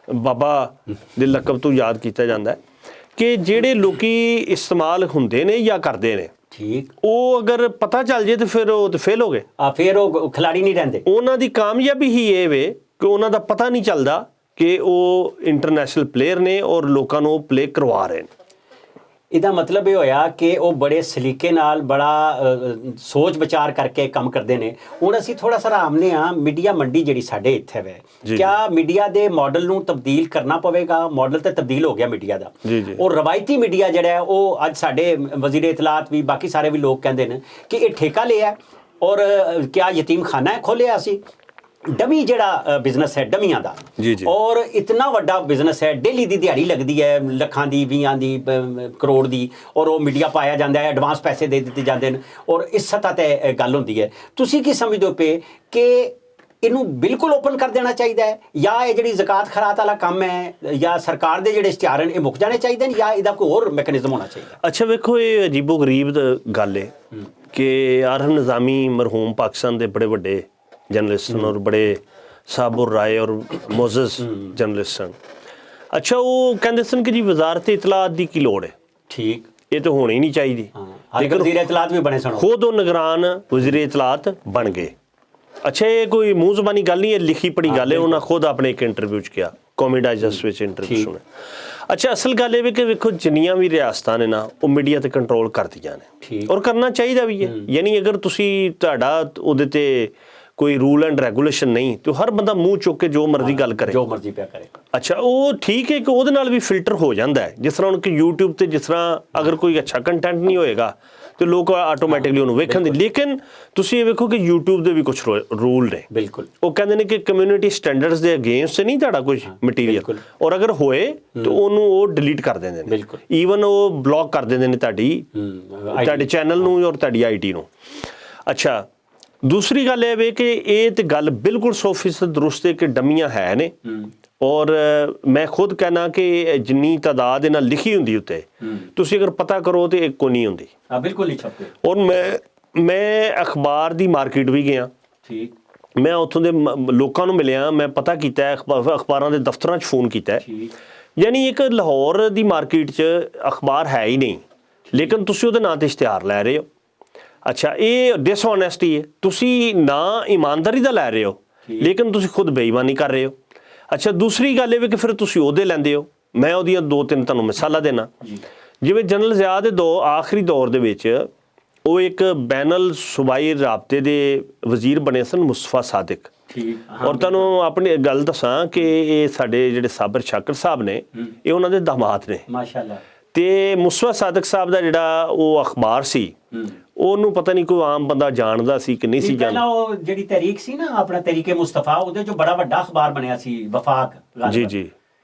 ਬਾਬਾ ਦੇ ਲਕਬ ਤੋਂ ਯਾਦ ਕੀਤਾ ਜਾਂਦਾ ਕਿ ਜਿਹੜੇ ਲੋਕੀ ਇਸਤੇਮਾਲ ਹੁੰਦੇ ਨੇ ਜਾਂ ਕਰਦੇ ਨੇ, ਠੀਕ, ਉਹ ਅਗਰ ਪਤਾ ਚੱਲ ਜੇ ਤੇ ਫਿਰ ਉਹ ਤੇ ਫੇਲ ਹੋ ਗਏ, ਫਿਰ ਉਹ ਖਿਲਾੜੀ ਨਹੀਂ ਰਹਿੰਦੇ। ਉਹਨਾਂ ਦੀ ਕਾਮਯਾਬੀ ਹੀ ਇਹ ਵੇ ਕਿ ਉਹਨਾਂ ਦਾ ਪਤਾ ਨਹੀਂ ਚੱਲਦਾ ਕਿ ਉਹ ਇੰਟਰਨੈਸ਼ਨਲ ਪਲੇਅਰ ਨੇ ਔਰ ਲੋਕਾਂ ਨੂੰ ਉਹ ਪਲੇ ਕਰਵਾ ਰਹੇ ਨੇ। ਇਹਦਾ ਮਤਲਬ ਇਹ ਹੋਇਆ ਕਿ ਉਹ ਬੜੇ ਸਲੀਕੇ ਨਾਲ, ਬੜਾ ਸੋਚ ਵਿਚਾਰ ਕਰਕੇ ਕੰਮ ਕਰਦੇ ਨੇ। ਹੁਣ ਅਸੀਂ ਥੋੜਾ ਸਾਰਾ ਆਮਨੇ ਆ ਮੀਡੀਆ ਮੰਡੀ ਜਿਹੜੀ ਸਾਡੇ ਇੱਥੇ ਹੈ, ਕਿਆ ਮੀਡੀਆ ਦੇ ਮਾਡਲ ਨੂੰ ਤਬਦੀਲ ਕਰਨਾ ਪਵੇਗਾ? ਮਾਡਲ ਤੇ ਤਬਦੀਲ ਹੋ ਗਿਆ ਮੀਡੀਆ ਦਾ, ਔਰ ਰਵਾਇਤੀ ਮੀਡੀਆ ਜਿਹੜਾ ਹੈ ਉਹ ਅੱਜ ਸਾਡੇ ਵਜ਼ੀਰ ਇਤਲਾਤ ਵੀ, ਬਾਕੀ ਸਾਰੇ ਵੀ ਲੋਕ ਕਹਿੰਦੇ ਨੇ ਕਿ ਇਹ ਠੇਕਾ ਲਿਆ ਔਰ ਕਿਆ ਯਤੀਮ ਖਾਨਾ ਹੈ ਖੋਲਿਆ ਅਸੀਂ। ਡਮੀ ਜਿਹੜਾ ਬਿਜ਼ਨਸ ਹੈ ਡਮੀਆਂ ਦਾ, ਔਰ ਇਤਨਾ ਵੱਡਾ ਬਿਜ਼ਨਸ ਹੈ, ਡੇਲੀ ਦੀ ਦਿਹਾੜੀ ਲੱਗਦੀ ਹੈ ਲੱਖਾਂ ਦੀ, 20 ਦੀ, ਕਰੋੜ ਦੀ, ਔਰ ਉਹ ਮੀਡੀਆ ਪਾਇਆ ਜਾਂਦਾ ਹੈ, ਐਡਵਾਂਸ ਪੈਸੇ ਦੇ ਦਿੱਤੇ ਜਾਂਦੇ ਨੇ, ਔਰ ਇਸ ਸਤ੍ਹਾ ਤੇ ਗੱਲ ਹੁੰਦੀ ਹੈ। ਤੁਸੀਂ ਕੀ ਸਮਝਦੇ ਹੋ ਪਏ ਕਿ ਇਹਨੂੰ ਬਿਲਕੁਲ ਓਪਨ ਕਰ ਦੇਣਾ ਚਾਹੀਦਾ ਹੈ, ਜਾਂ ਇਹ ਜਿਹੜੀ ਜ਼ਕਾਤ ਖਰਾਤ ਵਾਲਾ ਕੰਮ ਹੈ ਜਾਂ ਸਰਕਾਰ ਦੇ ਜਿਹੜੇ ਇਸ਼ਤਿਹਾਰ ਨੇ ਇਹ ਮੁੱਕ ਜਾਣੇ ਚਾਹੀਦੇ ਨੇ, ਜਾਂ ਇਹਦਾ ਕੋਈ ਹੋਰ ਮੈਕੈਨਿਜ਼ਮ ਹੋਣਾ ਚਾਹੀਦਾ? ਅੱਛਾ ਵੇਖੋ, ਇਹ ਅਜੀਬੋ ਗਰੀਬ ਗੱਲ ਹੈ ਕਿ ਆਰਮ ਨਿਜ਼ਾਮੀ ਮਰਹੂਮ ਪਾਕਿਸਤਾਨ ਦੇ ਬੜੇ ਵੱਡੇ ਜਰਨਲਿਸਟ ਹਨ ਔਰ ਬੜੇ ਸਾਬੁਰ ਰਾਏ ਔਰ ਮੋਜ਼ਸ ਜਰਨਲਿਸਟ ਹਨ। ਅੱਛਾ, ਉਹ ਕਹਿੰਦੇ ਸਨ ਕਿ ਜੀ ਵਜ਼ਾਰਤ ਇਤਲਾਤ ਦੀ ਕੀ ਲੋੜ ਹੈ, ਠੀਕ, ਇਹ ਤਾਂ ਹੋਣੀ ਨਹੀਂ ਚਾਹੀਦੀ। ਲੇਕਿਨ ਵਜ਼ੀਰ ਇਤਲਾਤ ਵੀ ਬਣੇ ਸਨ, ਖੁਦ ਉਹ ਨਿਗਰਾਨ ਵਜ਼ੀਰ ਇਤਲਾਤ ਬਣ ਗਏ। ਅੱਛਾ, ਇਹ ਕੋਈ ਮੂੰਹ ਜ਼ਬਾਨੀ ਗੱਲ ਨਹੀਂ, ਇਹ ਲਿਖੀ ਪੜੀ ਗੱਲ ਹੈ, ਉਹਨਾਂ ਖੁਦ ਆਪਣੇ ਇੱਕ ਇੰਟਰਵਿਊ 'ਚ ਕਿਹਾ, ਕੌਮੀ ਡਾਈਜੈਸਟ ਵਿੱਚ ਇੰਟਰਵਿਊ ਸੁਣਿਆ। ਅੱਛਾ, ਅਸਲ ਗੱਲ ਇਹ ਵੀ ਕਿ ਵੇਖੋ ਜਿੰਨੀਆਂ ਵੀ ਰਿਆਸਤਾਂ ਨੇ ਨਾ ਉਹ ਮੀਡੀਆ ਤੇ ਕੰਟਰੋਲ ਕਰਦੀਆਂ ਨੇ ਔਰ ਕਰਨਾ ਚਾਹੀਦਾ ਵੀ ਹੈ। ਯਾਨੀ ਅਗਰ ਤੁਸੀਂ ਤੁਹਾਡਾ ਉਹਦੇ ਤੇ ਕੋਈ ਰੂਲ ਐਂਡ ਰੈਗੂਲੇਸ਼ਨ ਨਹੀਂ ਤੇ ਹਰ ਬੰਦਾ ਮੂੰਹ ਚੁੱਕ ਕੇ ਜੋ ਮਰਜ਼ੀ ਗੱਲ ਕਰੇ, ਜੋ ਮਰਜ਼ੀ ਪਿਆ ਕਰੇ। ਅੱਛਾ, ਉਹ ਠੀਕ ਹੈ ਕਿ ਉਹਦੇ ਨਾਲ ਵੀ ਫਿਲਟਰ ਹੋ ਜਾਂਦਾ ਹੈ। ਜਿਸ ਤਰ੍ਹਾਂ ਹੁਣ ਕਿ YouTube ਤੇ ਜਿਸ ਤਰ੍ਹਾਂ ਅਗਰ ਕੋਈ ਅੱਛਾ ਕੰਟੈਂਟ ਨਹੀਂ ਹੋਏਗਾ ਤੇ ਲੋਕ ਆਟੋਮੈਟਿਕਲੀ ਉਹਨੂੰ ਵੇਖਣਗੇ। ਲੇਕਿਨ ਤੁਸੀਂ ਇਹ ਵੇਖੋ ਕਿ YouTube ਦੇ ਵੀ ਕੁਝ ਰੂਲ ਨੇ। ਬਿਲਕੁਲ, ਉਹ ਕਹਿੰਦੇ ਨੇ ਕਿ ਕਮਿਊਨਿਟੀ ਸਟੈਂਡਰਡਸ ਦੇ ਅਗੇਂਸਟ ਨਹੀਂ ਤੁਹਾਡਾ ਕੁਝ ਮਟੀਰੀਅਲ, ਔਰ ਅਗਰ ਹੋਏ ਤਾਂ ਉਹਨੂੰ ਉਹ ਡਿਲੀਟ ਕਰ ਦਿੰਦੇ ਨੇ, ਈਵਨ ਉਹ ਬਲੌਕ ਕਰ ਦਿੰਦੇ ਨੇ ਤੁਹਾਡੇ ਚੈਨਲ ਨੂੰ ਔਰ ਤੁਹਾਡੀ ਆਈਟੀ ਨੂੰ। ਅੱਛਾ, ਦੂਸਰੀ ਗੱਲ ਇਹ ਵੇ ਕਿ ਇਹ ਤੇ ਗੱਲ ਬਿਲਕੁਲ 100% ਦਰੁਸਤ ਹੈ ਕਿ ਡਮੀਆਂ ਹੈ ਨੇ, ਔਰ ਮੈਂ ਖੁਦ ਕਹਿਣਾ ਕਿ ਜਿੰਨੀ ਤਾਦਾਦ ਇਹਨਾਂ ਲਿਖੀ ਹੁੰਦੀ ਉੱਤੇ ਤੁਸੀਂ ਅਗਰ ਪਤਾ ਕਰੋ ਤੇ ਇੱਕ ਕੋ ਨਹੀਂ ਹੁੰਦੀ। ਬਿਲਕੁਲ ਨਹੀਂ ਛਪਦੇ। ਔਰ ਮੈਂ ਅਖਬਾਰ ਦੀ ਮਾਰਕੀਟ ਵੀ ਗਿਆ, ਠੀਕ, ਮੈਂ ਉੱਥੋਂ ਦੇ ਲੋਕਾਂ ਨੂੰ ਮਿਲਿਆ, ਮੈਂ ਪਤਾ ਕੀਤਾ, ਅਖਬਾਰਾਂ ਦੇ ਦਫ਼ਤਰਾਂ 'ਚ ਫੋਨ ਕੀਤਾ। ਯਾਨੀ ਇੱਕ ਲਾਹੌਰ ਦੀ ਮਾਰਕੀਟ 'ਚ ਅਖਬਾਰ ਹੈ ਹੀ ਨਹੀਂ, ਲੇਕਿਨ ਤੁਸੀਂ ਉਹਦੇ ਨਾਂ 'ਤੇ ਇਸ਼ਤਿਹਾਰ ਲੈ ਰਹੇ ਹੋ। ਅੱਛਾ, ਇਹ ਡਿਸਓਨੈਸਟੀ ਹੈ। ਤੁਸੀਂ ਨਾ ਇਮਾਨਦਾਰੀ ਦਾ ਲੈ ਰਹੇ ਹੋ ਲੇਕਿਨ ਤੁਸੀਂ ਖੁਦ ਬੇਈਮਾਨੀ ਕਰ ਰਹੇ ਹੋ। ਅੱਛਾ, ਦੂਸਰੀ ਗੱਲ ਇਹ ਵੀ ਕਿ ਫਿਰ ਤੁਸੀਂ ਉਹਦੇ ਲੈਂਦੇ ਹੋ। ਮੈਂ ਉਹਦੀਆਂ 2-3 ਤੁਹਾਨੂੰ ਮਿਸਾਲਾਂ ਦੇਣਾ। ਜਿਵੇਂ ਜਨਰਲ ਜ਼ਿਆ ਦੇ ਆਖਰੀ ਦੌਰ ਦੇ ਵਿੱਚ ਉਹ ਇੱਕ ਬੈਨਲ ਸੂਬਾਈ ਰਾਬਤੇ ਦੇ ਵਜ਼ੀਰ ਬਣੇ ਸਨ, ਮੁਸਤਫਾ ਸਾਦਿਕ। ਔਰ ਤੁਹਾਨੂੰ ਆਪਣੀ ਗੱਲ ਦੱਸਾਂ ਕਿ ਇਹ ਸਾਡੇ ਜਿਹੜੇ ਸਾਬਰ ਸ਼ਾਕਰ ਸਾਹਿਬ ਨੇ ਇਹ ਉਹਨਾਂ ਦੇ ਦਾਮਾਦ ਨੇ, ਮਾਸ਼ਾਅੱਲਾ। ਤੇ ਮੁਸਤਫਾ ਸਾਦਿਕ ਸਾਹਿਬ ਦਾ ਜਿਹੜਾ ਉਹ ਅਖਬਾਰ ਸੀ ਉਹਨੂੰ ਪਤਾ ਨਹੀਂ ਕੋਈ ਆਮ ਬੰਦਾ ਜਾਣਦਾ ਸੀ ਕਿ ਨਹੀਂ ਸੀ ਜਾਣਦਾ। ਉਹ ਜਿਹੜੀ ਤਹਿਰੀਕ ਸੀ ਨਾ ਆਪਣਾ ਤਹਿਰੀਕੇ ਮੁਸਤਫਾ, ਉਹਦੇ ਚੋਂ ਬੜਾ ਵੱਡਾ ਅਖਬਾਰ ਬਣਿਆ ਸੀ ਵਫਾਕ। ਜੀ ਜੀ।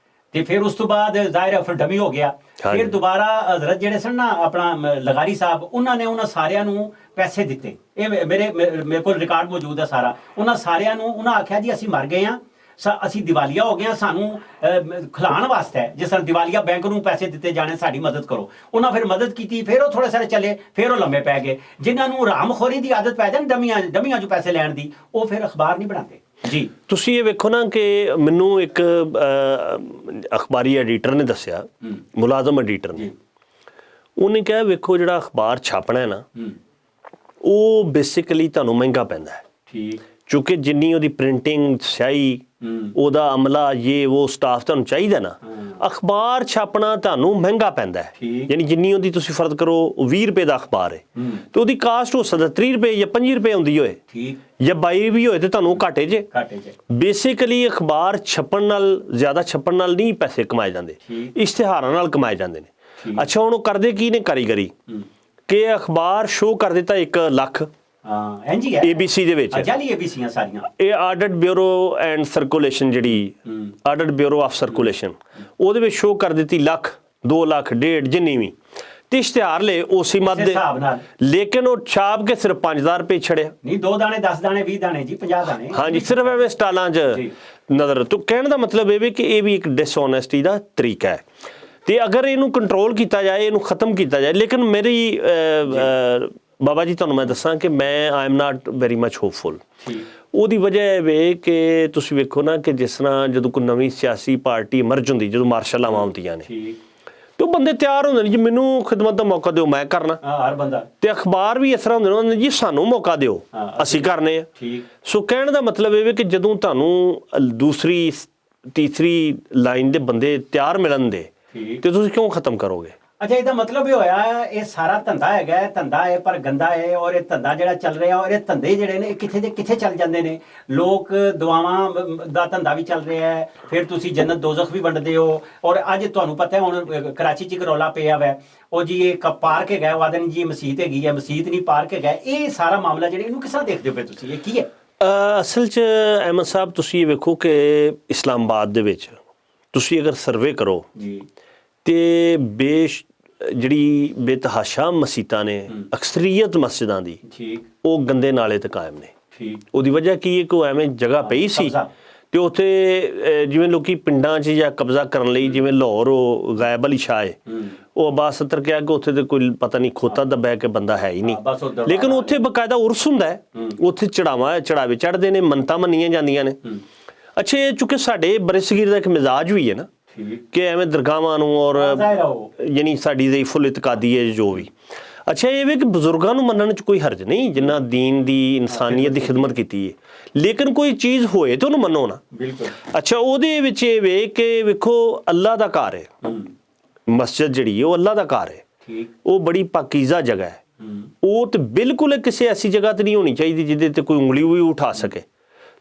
ਤੇ ਫਿਰ ਉਸ ਤੋਂ ਬਾਅਦ ਜ਼ਾਹਿਰ ਹੈ ਫਿਰ ਡਮੀ ਹੋ ਗਿਆ। ਫਿਰ ਦੁਬਾਰਾ ਹਜ਼ਰਤ ਜਿਹੜੇ ਸਨ ਨਾ ਆਪਣਾ ਲਗਾਰੀ ਸਾਹਿਬ, ਉਹਨਾਂ ਨੇ ਉਹਨਾਂ ਸਾਰਿਆਂ ਨੂੰ ਪੈਸੇ ਦਿੱਤੇ। ਇਹ ਮੇਰੇ ਕੋਲ ਰਿਕਾਰਡ ਮੌਜੂਦ ਹੈ ਸਾਰਾ। ਉਹਨਾਂ ਸਾਰਿਆਂ ਨੂੰ ਉਹਨਾਂ ਆਖਿਆ ਜੀ ਅਸੀਂ ਮਰ ਗਏ ਹਾਂ, ਅਸੀਂ ਦਿਵਾਲੀਆ ਹੋ ਗਏ, ਸਾਨੂੰ ਖਿਲਾਉਣ ਵਾਸਤੇ ਜਿਸ ਤਰ੍ਹਾਂ ਦਿਵਾਲੀਆ ਬੈਂਕ ਨੂੰ ਪੈਸੇ ਦਿੱਤੇ ਜਾਣੇ, ਸਾਡੀ ਮਦਦ ਕਰੋ। ਉਹਨਾਂ ਫਿਰ ਮਦਦ ਕੀਤੀ, ਫਿਰ ਉਹ ਥੋੜੇ ਸਾਰੇ ਚੱਲੇ, ਫਿਰ ਉਹ ਲੰਮੇ ਪੈ ਗਏ। ਜਿਨ੍ਹਾਂ ਨੂੰ ਹਰਾਮਖੋਰੀ ਦੀ ਆਦਤ ਪੈ ਜਾਣ ਡਮੀਆਂ 'ਚ ਪੈਸੇ ਲੈਣ ਦੀ, ਉਹ ਫਿਰ ਅਖਬਾਰ ਨਹੀਂ ਬਣਾਉਂਦੇ। ਜੀ, ਤੁਸੀਂ ਇਹ ਵੇਖੋ ਨਾ ਕਿ ਮੈਨੂੰ ਇੱਕ ਅਖਬਾਰੀ ਐਡੀਟਰ ਨੇ ਦੱਸਿਆ, ਮੁਲਾਜ਼ਮ ਐਡੀਟਰ ਨੇ, ਉਹਨੇ ਕਿਹਾ ਵੇਖੋ ਜਿਹੜਾ ਅਖਬਾਰ ਛਾਪਣਾ ਹੈ ਨਾ ਉਹ ਬੇਸਿਕਲੀ ਤੁਹਾਨੂੰ ਮਹਿੰਗਾ ਪੈਂਦਾ ਹੈ। ਠੀਕ, ਕਿਉਂਕਿ ਜਿੰਨੀ ਉਹਦੀ ਪ੍ਰਿੰਟਿੰਗ, ਸਿਆਹੀ, ਉਹਦਾ ਅਮਲਾ, ਇਹ ਉਹ ਸਟਾਫ ਤੁਹਾਨੂੰ ਚਾਹੀਦਾ ਨਾ, ਅਖਬਾਰ ਛਾਪਣਾ ਤੁਹਾਨੂੰ ਮਹਿੰਗਾ ਪੈਂਦਾ ਹੈ। ਯਾਨੀ ਜਿੰਨੀ ਉਹਦੀ ਤੁਸੀਂ ਫਰਜ਼ ਕਰੋ 20 ਰੁਪਏ ਦਾ ਅਖਬਾਰ ਹੈ ਤੇ ਉਹਦੀ ਕਾਸਟ ਹੋ ਸਕਦਾ 30 ਰੁਪਏ ਜਾਂ 25 ਰੁਪਏ ਹੁੰਦੀ ਹੋਏ, ਜਾਂ 22 ਵੀ ਹੋਏ ਤੇ ਤੁਹਾਨੂੰ ਘਾਟੇ 'ਚ। ਬੇਸਿਕਲੀ ਅਖਬਾਰ ਛਪਣ ਨਾਲ, ਜ਼ਿਆਦਾ ਛਪਣ ਨਾਲ ਨਹੀਂ ਪੈਸੇ ਕਮਾਏ ਜਾਂਦੇ, ਇਸ਼ਤਿਹਾਰਾਂ ਨਾਲ ਕਮਾਏ ਜਾਂਦੇ ਨੇ। ਅੱਛਾ, ਹੁਣ ਉਹ ਕਰਦੇ ਕੀ ਨੇ ਕਾਰੀਗਰੀ ਕਿ ਅਖਬਾਰ ਸ਼ੋਅ ਕਰ ਦਿੱਤਾ 1 ਲੱਖ ABC ਦੇ ਵਿੱਚ, ਇਹ ਆਡਿਟ ਬਿਊਰੋ ਐਂਡ ਸਰਕੂਲੇਸ਼ਨ, ਜਿਹੜੀ ਆਡਿਟ ਬਿਊਰੋ ਆਫ ਸਰਕੂਲੇਸ਼ਨ, ਉਹਦੇ ਵਿੱਚ ਸ਼ੋਅ ਕਰ ਦਿੱਤੀ 1 ਲੱਖ, 2 ਲੱਖ, 1.5 ਜਿੰਨੀ ਵੀ, ਤੇ ਇਸ਼ਤਿਹਾਰ ਲਏ ਉਸੇ ਮੱਦ ਦੇ, ਲੇਕਿਨ ਉਹ ਛਾਪ ਕੇ ਸਿਰਫ 5000 ਰੁਪਏ ਛੜਿਆ। ਨਹੀਂ 2 ਦਾਣੇ, 10 ਦਾਣੇ, 20 ਦਾਣੇ ਜੀ, 50 ਦਾਣੇ। ਹਾਂਜੀ, ਸਿਰਫ ਐਵੇਂ ਸਟਾਲਾਂ 'ਚ ਨਜ਼ਰ। ਤੋਂ ਕਹਿਣ ਦਾ ਮਤਲਬ ਇਹ ਵੀ ਕਿ ਇਹ ਵੀ ਇੱਕ ਡਿਸਓਨੈਸਟੀ ਦਾ ਤਰੀਕਾ ਹੈ ਤੇ ਅਗਰ ਇਹਨੂੰ ਕੰਟਰੋਲ ਕੀਤਾ ਜਾਏ, ਇਹਨੂੰ ਖਤਮ ਕੀਤਾ ਜਾਏ। ਲੇਕਿਨ ਮੇਰੀ ਬਾਬਾ ਜੀ ਤੁਹਾਨੂੰ ਮੈਂ ਦੱਸਾਂ ਕਿ ਮੈਂ I am not very much hopeful. ਉਹਦੀ ਵਜ੍ਹਾ ਇਹ ਵੇ ਕਿ ਤੁਸੀਂ ਵੇਖੋ ਨਾ ਕਿ ਜਿਸ ਤਰ੍ਹਾਂ ਜਦੋਂ ਕੋਈ ਨਵੀਂ ਸਿਆਸੀ ਪਾਰਟੀ ਇਮਰਜ ਹੁੰਦੀ, ਜਦੋਂ ਮਾਰਸ਼ਲ ਲਾਵਾਂ ਹੁੰਦੀਆਂ ਨੇ ਤੇ ਉਹ ਬੰਦੇ ਤਿਆਰ ਹੁੰਦੇ ਨੇ ਜੀ ਮੈਨੂੰ ਖਿਦਮਤ ਦਾ ਮੌਕਾ ਦਿਓ, ਮੈਂ ਕਰਨਾ। ਹਰ ਬੰਦਾ ਤੇ ਅਖਬਾਰ ਵੀ ਇਸ ਤਰ੍ਹਾਂ ਹੁੰਦੇ ਨੇ ਜੀ ਸਾਨੂੰ ਮੌਕਾ ਦਿਓ, ਅਸੀਂ ਕਰਨੇ ਆ। ਸੋ ਕਹਿਣ ਦਾ ਮਤਲਬ ਇਹ ਵੇ ਕਿ ਜਦੋਂ ਤੁਹਾਨੂੰ ਦੂਸਰੀ ਤੀਸਰੀ ਲਾਈਨ ਦੇ ਬੰਦੇ ਤਿਆਰ ਮਿਲਣ ਦੇ ਤੇ ਤੁਸੀਂ ਕਿਉਂ ਖਤਮ ਕਰੋਗੇ? ਅੱਛਾ, ਇਹਦਾ ਮਤਲਬ ਇਹ ਹੋਇਆ ਇਹ ਸਾਰਾ ਧੰਦਾ ਹੈਗਾ, ਧੰਦਾ ਹੈ ਪਰ ਗੰਦਾ ਹੈ, ਔਰ ਇਹ ਧੰਦਾ ਜਿਹੜਾ ਚੱਲ ਰਿਹਾ, ਔਰ ਇਹ ਧੰਦੇ ਜਿਹੜੇ ਨੇ ਕਿੱਥੇ ਦੇ ਕਿੱਥੇ ਚੱਲ ਜਾਂਦੇ ਨੇ। ਲੋਕ ਦੁਆਵਾਂ ਦਾ ਧੰਦਾ ਵੀ ਚੱਲ ਰਿਹਾ ਹੈ, ਫਿਰ ਤੁਸੀਂ ਜੰਨਤ ਦੋਜ਼ਖ ਵੀ ਵੰਡਦੇ ਹੋ। ਔਰ ਅੱਜ ਤੁਹਾਨੂੰ ਪਤਾ ਹੈ ਹੁਣ ਕਰਾਚੀ 'ਚ ਇੱਕ ਰੌਲਾ ਪਿਆ ਵਾ, ਉਹ ਜੀ ਇਹ ਪਾਰਕ ਹੈਗਾ, ਉਹ ਆਦਨ ਜੀ ਮਸਜਿਦ ਹੈਗੀ ਹੈ, ਮਸਜਿਦ ਨਹੀਂ ਪਾਰਕ ਹੈਗਾ। ਇਹ ਸਾਰਾ ਮਾਮਲਾ ਜਿਹੜਾ ਇਹਨੂੰ ਕਿਸ ਤਰ੍ਹਾਂ ਦੇਖਦੇ ਹੋ ਫਿਰ ਤੁਸੀਂ, ਇਹ ਕੀ ਹੈ? ਅਸਲ 'ਚ ਅਹਿਮਦ ਸਾਹਿਬ ਤੁਸੀਂ ਇਹ ਵੇਖੋ ਕਿ ਇਸਲਾਮਾਬਾਦ ਦੇ ਵਿੱਚ ਤੁਸੀਂ ਅਗਰ ਸਰਵੇ ਕਰੋ ਜੀ ਤੇ ਜਿਹੜੀ ਬੇਤਹਾਸ਼ਾ ਮਸੀਤਾਂ ਨੇ, ਅਕਸਰੀਅਤ ਮਸਜਿਦਾਂ ਦੀ ਉਹ ਗੰਦੇ ਨਾਲੇ ਤੇ ਕਾਇਮ ਨੇ। ਠੀਕ ਉਹਦੀ ਵਜ੍ਹਾ ਕੀ ਹੈ ਕਿ ਐਵੇਂ ਜਗ੍ਹਾ ਪਈ ਸੀ ਤੇ ਉੱਥੇ ਜਿਵੇਂ ਲੋਕੀ ਪਿੰਡਾਂ 'ਚ ਜਾਂ ਕਬਜ਼ਾ ਕਰਨ ਲਈ, ਜਿਵੇਂ ਲਾਹੌਰ ਉਹ ਗਾਇਬ ਅਲੀ ਸ਼ਾਹ ਹੈ, ਉਹ ਅਬਾਸ ਸੱਤਰ ਕਿਹਾ ਕਿ ਉੱਥੇ ਤੇ ਕੋਈ ਪਤਾ ਨਹੀਂ ਖੋਤਾ ਦੱਬਿਆ ਕਿ ਬੰਦਾ ਹੈ ਹੀ ਨਹੀਂ, ਲੇਕਿਨ ਉੱਥੇ ਬਕਾਇਦਾ ਉਰਸ ਹੁੰਦਾ ਹੈ, ਉੱਥੇ ਚੜਾਵੇ ਚੜ੍ਹਦੇ ਨੇ, ਮੰਨਤਾਂ ਮੰਨੀਆਂ ਜਾਂਦੀਆਂ ਨੇ। ਅੱਛਾ, ਇਹ ਚੁੱਕਿ ਸਾਡੇ ਬਰਸਗੀਰ ਦਾ ਇੱਕ ਮਿਜ਼ਾਜ ਵੀ ਹੈ ਨਾ ਕਿ ਐਵੇਂ ਦਰਗਾਹਾਂ ਨੂੰ ਔਰ ਯਾਨੀ ਸਾਡੀ ਜ਼ਈਫੁਲ ਇਤਕਾਦੀ ਹੈ ਜੋ ਵੀ। ਅੱਛਾ, ਇਹ ਵੀ ਕਿ ਬਜ਼ੁਰਗਾਂ ਨੂੰ ਮੰਨਣ 'ਚ ਕੋਈ ਹਰਜ ਨਹੀਂ ਜਿਨ੍ਹਾਂ ਦੀਨ ਦੀ ਇਨਸਾਨੀਅਤ ਦੀ ਖਿਦਮਤ ਕੀਤੀ ਹੈ, ਲੇਕਿਨ ਕੋਈ ਚੀਜ਼ ਹੋਏ ਤਾਂ ਉਹਨੂੰ ਮੰਨੋ ਨਾ। ਬਿਲਕੁਲ। ਅੱਛਾ, ਉਹਦੇ ਵਿੱਚ ਇਹ ਵੇ ਕਿ ਵੇਖੋ ਅੱਲਾ ਦਾ ਘਰ ਹੈ, ਮਸਜਿਦ ਜਿਹੜੀ ਉਹ ਅੱਲਾ ਦਾ ਘਰ ਹੈ, ਉਹ ਬੜੀ ਪਾਕੀਜ਼ਾ ਜਗ੍ਹਾ ਹੈ, ਉਹ ਤੇ ਬਿਲਕੁਲ ਕਿਸੇ ਐਸੀ ਜਗ੍ਹਾ ਤੇ ਨਹੀਂ ਹੋਣੀ ਚਾਹੀਦੀ ਜਿਹਦੇ ਤੇ ਕੋਈ ਉਂਗਲੀ ਵੀ ਉਠਾ ਸਕੇ।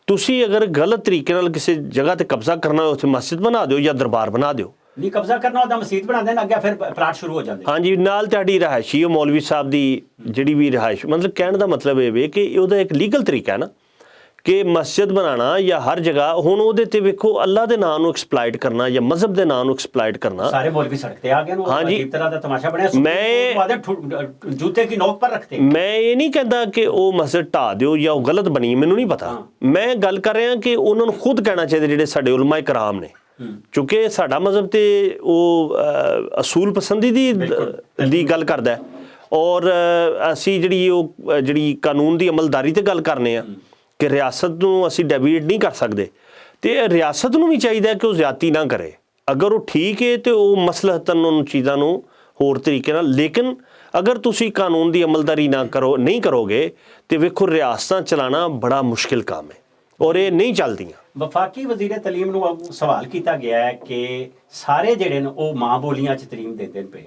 ਤੁਸੀਂ ਅਗਰ ਗਲਤ ਤਰੀਕੇ ਨਾਲ ਕਿਸੇ ਜਗ੍ਹਾ ਤੇ ਕਬਜ਼ਾ ਕਰਨਾ ਹੋਵੇ, ਉੱਥੇ ਮਸਜਿਦ ਬਣਾ ਦਿਓ ਜਾਂ ਦਰਬਾਰ ਬਣਾ ਦਿਓ। ਨਹੀਂ ਕਬਜ਼ਾ ਕਰਨਾ ਉਹਦਾ ਮਸਜਿਦ ਬਣਾ ਦੇਣ, ਅੱਗੇ ਫਿਰ ਪਲਾਟ ਸ਼ੁਰੂ ਹੋ ਜਾਂਦੇ। ਹਾਂਜੀ, ਨਾਲ ਤੁਹਾਡੀ ਰਿਹਾਇਸ਼ੀ ਉਹ ਮੌਲਵੀ ਸਾਹਿਬ ਦੀ ਜਿਹੜੀ ਵੀ ਰਿਹਾਇਸ਼, ਮਤਲਬ ਕਹਿਣ ਦਾ ਮਤਲਬ ਇਹ ਵੇ ਕਿ ਉਹਦਾ ਇੱਕ ਲੀਗਲ ਤਰੀਕਾ ਹੈ ਨਾ ਕਿ ਮਸਜਿਦ ਬਣਾਉਣਾ ਜਾਂ ਹਰ ਜਗ੍ਹਾ। ਹੁਣ ਉਹਦੇ ਤੇ ਵੇਖੋ ਅੱਲਾ ਦੇ ਨਾਂ ਨੂੰ ਐਕਸਪਲਾਇਟ ਕਰਨਾ ਜਾਂ ਮਜ਼ਹਬ ਦੇ ਨਾਂ ਨੂੰ ਐਕਸਪਲਾਇਟ ਕਰਨਾ, ਸਾਰੇ ਮੌਲਵੀ ਸੜਕ ਤੇ ਆ ਗਏ ਨੂੰ। ਹਾਂਜੀ, ਇੱਕ ਤਰ੍ਹਾਂ ਦਾ ਤਮਾਸ਼ਾ ਬਣਿਆ। ਮੈਂ ਜੂਤੇ ਕੀ ਨੋਕ ਪਰ ਰੱਖਤੇ। ਮੈਂ ਇਹ ਨਹੀਂ ਕਹਿੰਦਾ ਕਿ ਉਹ ਮਸਜਿਦ ਢਾਹ ਦਿਓ ਜਾਂ ਉਹ ਗਲਤ ਬਣੀ, ਮੈਨੂੰ ਨਹੀਂ ਪਤਾ। ਮੈਂ ਗੱਲ ਕਰ ਰਿਹਾ ਕਿ ਉਹਨਾਂ ਨੂੰ ਖੁਦ ਕਹਿਣਾ ਚਾਹੀਦਾ ਜਿਹੜੇ ਸਾਡੇ ਉਲਮਾ ਇਕਰਾਮ ਨੇ, ਕਿਉਂਕਿ ਸਾਡਾ ਮਜ਼ਹਬ ਤੇ ਉਹ ਅਸੂਲ ਪਸੰਦੀ ਦੀ ਗੱਲ ਕਰਦਾ ਔਰ ਅਸੀਂ ਜਿਹੜੀ ਕਾਨੂੰਨ ਦੀ ਅਮਲਦਾਰੀ ਤੇ ਗੱਲ ਕਰਨੇ ਆ ਕਿ ਰਿਆਸਤ ਨੂੰ ਅਸੀਂ ਡੈਵੀਏਟ ਨਹੀਂ ਕਰ ਸਕਦੇ, ਤੇ ਰਿਆਸਤ ਨੂੰ ਵੀ ਚਾਹੀਦਾ ਕਿ ਉਹ ਜ਼ਿਆਦਤੀ ਨਾ ਕਰੇ। ਅਗਰ ਉਹ ਠੀਕ ਹੈ ਤੇ ਉਹ ਮਸਲਹਤਨ ਉਹਨਾਂ ਚੀਜ਼ਾਂ ਨੂੰ ਹੋਰ ਤਰੀਕੇ ਨਾਲ, ਲੇਕਿਨ ਅਗਰ ਤੁਸੀਂ ਕਾਨੂੰਨ ਦੀ ਅਮਲਦਾਰੀ ਨਹੀਂ ਕਰੋਗੇ ਤੇ ਵੇਖੋ ਰਿਆਸਤਾਂ ਚਲਾਉਣਾ ਬੜਾ ਮੁਸ਼ਕਿਲ ਕੰਮ ਹੈ ਔਰ ਇਹ ਨਹੀਂ ਚੱਲਦੀਆਂ। ਵਫਾਕੀ ਵਜ਼ੀਰ ਤਾਲੀਮ ਨੂੰ ਸਵਾਲ ਕੀਤਾ ਗਿਆ ਹੈ ਕਿ ਸਾਰੇ ਜਿਹੜੇ ਨੇ ਉਹ ਮਾਂ ਬੋਲੀਆਂ 'ਚ ਤਾਲੀਮ ਦਿੰਦੇ ਪਏ,